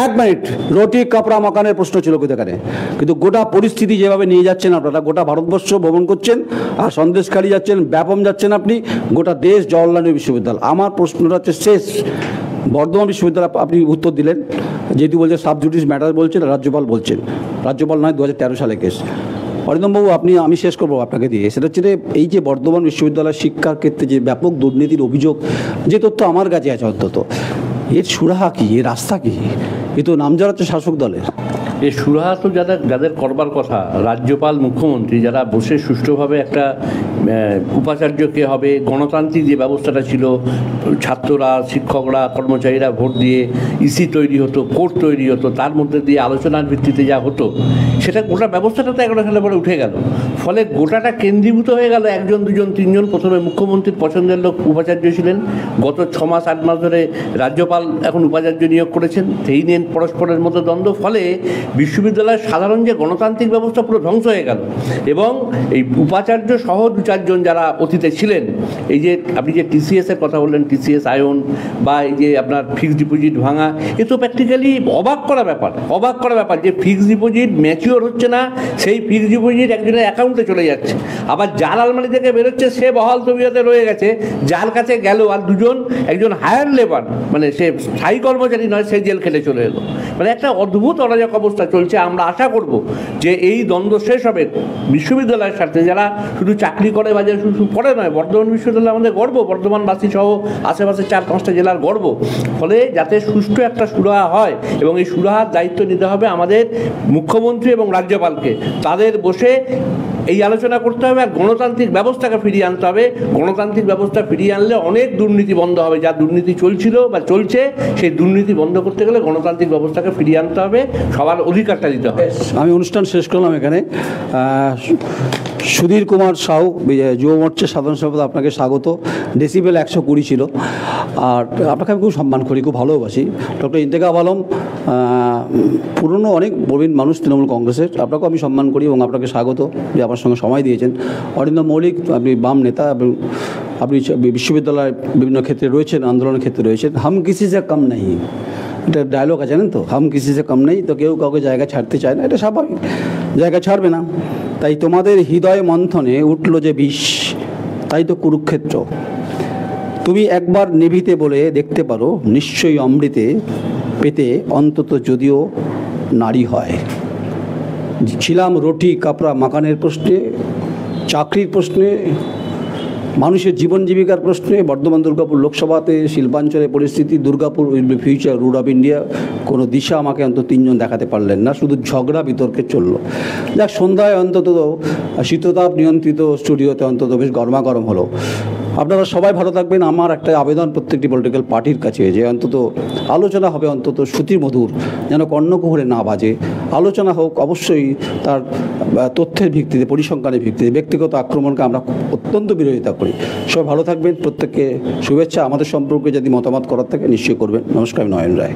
এক মিনিট রুটি কাপড়া মাকানের প্রশ্ন ছিল কোথাকারে, কিন্তু গোটা পরিস্থিতি যেভাবে নিয়ে যাচ্ছেন আপনারা, গোটা ভারতবর্ষ ভ্রমণ করছেন আর সন্দেশখালী যাচ্ছেন, ব্যাপম যাচ্ছেন আপনি, গোটা দেশ জওহরলাল নেহরু বিশ্ববিদ্যালয়। আমার প্রশ্নটা হচ্ছে শেষ, বর্ধমান বিশ্ববিদ্যালয় আপনি উত্তর দিলেন, যেহেতু বলছেন সাবজুডিস ম্যাটার বলছেন, রাজ্যপাল বলছেন, রাজ্যপাল নয় 2013 সালে কেস। অরিন্দমবাবু আমি শেষ করবো আপনাকে দিয়ে, সেটা হচ্ছে এই যে বর্ধমান বিশ্ববিদ্যালয় শিক্ষার ক্ষেত্রে যে ব্যাপক দুর্নীতির অভিযোগ, যে তথ্য আমার কাছে আছে অন্তত, এর সুরাহা কি, এর রাস্তা কি? এ তো নামজারা হচ্ছে শাসক দলের। এই সুরাহা তো যাদের করবার কথা, রাজ্যপাল, মুখ্যমন্ত্রী, যারা বসে সুষ্ঠুভাবে একটা উপাচার্য কে হবে, গণতান্ত্রিক যে ব্যবস্থাটা ছিল, ছাত্ররা, শিক্ষকরা, কর্মচারীরা ভোট দিয়ে ইসি তৈরি হতো, কোর্ট তৈরি হতো, তার মধ্যে দিয়ে আলোচনার ভিত্তিতে যা হতো, সেটা গোটা ব্যবস্থাটা তো 11 সালে পরে উঠে গেল। ফলে ফলে গোটাটা কেন্দ্রীভূত হয়ে গেল একজন দুজন তিনজন। প্রথমে মুখ্যমন্ত্রীর পছন্দের লোক উপাচার্য ছিলেন, গত 6 মাস 8 মাস ধরে রাজ্যপাল এখন উপাচার্য নিয়োগ করেছেন, সেই নিয়ে পরস্পরের মধ্যে দ্বন্দ্ব। ফলে বিশ্ববিদ্যালয়ের সাধারণ যে গণতান্ত্রিক ব্যবস্থা পুরো ধ্বংস হয়ে গেল। এবং এই উপাচার্য সহ 2-4 জন যারা অতীতে ছিলেন, এই যে আপনি যে টিসিএসের কথা বললেন, টিসিএস আয়ন বা এই যে আপনার ফিক্সড ডিপোজিট ভাঙা, এ তো প্র্যাকটিক্যালি অবাক করা ব্যাপার যে ফিক্সড ডিপোজিট ম্যাচিওর হচ্ছে না, সেই ফিক্সড ডিপোজিট একজনের অ্যাকাউন্টে চলে যাচ্ছে। আবার যার আলমারি থেকে বেরোচ্ছে সে বহাল তবিয়তে রয়ে গেছে, যার কাছে গেল আর একজন হায়ার লেবার, মানে সে স্থায়ী কর্মচারী নয়, সে জেল খেটে চলে এলো। মানে একটা অদ্ভুত অরাজক অবস্থা চলছে। আমরা আশা করব যে এই দ্বন্দ্ব শেষ হবে বিশ্ববিদ্যালয়ের স্বার্থে। যারা শুধু চাকরি করে বা যারা শুধু পড়ে নয়, বর্ধমান বিশ্ববিদ্যালয় আমাদের গর্ব, বর্ধমানবাসী সহ আশেপাশে 4-5টা জেলার গর্ব। ফলে যাতে সুষ্ঠু একটা সুরাহা হয়, এবং এই সুরাহার দায়িত্ব নিতে হবে আমাদের মুখ্যমন্ত্রী এবং রাজ্যপালকে। তাদের বসে এই আলোচনা করতে হবে আর গণতান্ত্রিক ব্যবস্থাকে ফিরিয়ে আনতে হবে। গণতান্ত্রিক ব্যবস্থা ফিরিয়ে আনলে অনেক দুর্নীতি বন্ধ হবে। যা দুর্নীতি চলছিল বা চলছে, সেই দুর্নীতি বন্ধ করতে গেলে গণতান্ত্রিক ব্যবস্থাকে ফিরিয়ে আনতে হবে, সবার অধিকারটা দিতে হবে। আমি অনুষ্ঠান শেষ করলাম এখানে। সুধীর কুমার সাউ, যুব মোর্চার সাধারণ সম্পাদক, আপনাকে স্বাগত। ডেসিবেল 120 ছিল। আর আপনাকে আমি খুব সম্মান করি, খুব ভালোবাসি। ডক্টর ইন্তেখাব আলম, পুরনো অনেক প্রবীণ মানুষ তৃণমূল কংগ্রেসের, আপনাকেও আমি সম্মান করি এবং আপনাকে স্বাগত যে আমার সঙ্গে সময় দিয়েছেন। অরিন্দম মৌলিক, আপনি বাম নেতা এবং আপনি বিশ্ববিদ্যালয়ের বিভিন্ন ক্ষেত্রে রয়েছেন, আন্দোলনের ক্ষেত্রে রয়েছেন। হাম কিসি সে কম নেই, এটা ডায়লগ আছে জানেন তো, হাম কিসি সে কম নেই। তো কেউ কাউকে জায়গা ছাড়তে চায় না, এটা স্বাভাবিক, জায়গা ছাড়বে না। তাই তোমাদের হৃদয় মন্থনে উঠল যে বিষ, তাই তো কুরুক্ষেত্র। তুমি একবার নিভিতে বলে দেখতে পারো, নিশ্চয়ই অমৃতে পেতে অন্তত যদিও নারী হয়। ছিলাম রুটি কাপড়া মাকানের প্রশ্নে, চাকরির প্রশ্নে, মানুষের জীবন জীবিকার প্রশ্নে, বর্ধমান দুর্গাপুর লোকসভাতে, শিল্পাঞ্চলের পরিস্থিতি, Durgapur will be future route of India, কোনো দিশা আমাকে অন্তত 3 জন দেখাতে পারলেন না, শুধু ঝগড়া বিতর্কে চললো। যাক, সন্ধ্যায় অন্তত শীততাপ নিয়ন্ত্রিত স্টুডিওতে অন্তত বেশ গরমাগরম হলো। আপনারা সবাই ভালো থাকবেন। আমার একটা আবেদন প্রত্যেকটি পলিটিক্যাল পার্টির কাছে, যে অন্তত আলোচনা হবে অন্তত শ্রুতিমধুর, যেন কর্ণকুহরে না বাজে। আলোচনা হোক অবশ্যই তার তথ্যের ভিত্তিতে, পরিসংখ্যানের ভিত্তিতে। ব্যক্তিগত আক্রমণকে আমরা অত্যন্ত বিরোধিতা করি। সবাই ভালো থাকবেন, প্রত্যেককে শুভেচ্ছা। আমাদের সম্পর্কে যদি মতামত করার থাকে নিশ্চয়ই করবেন। নমস্কার, আমি নয়ন রায়।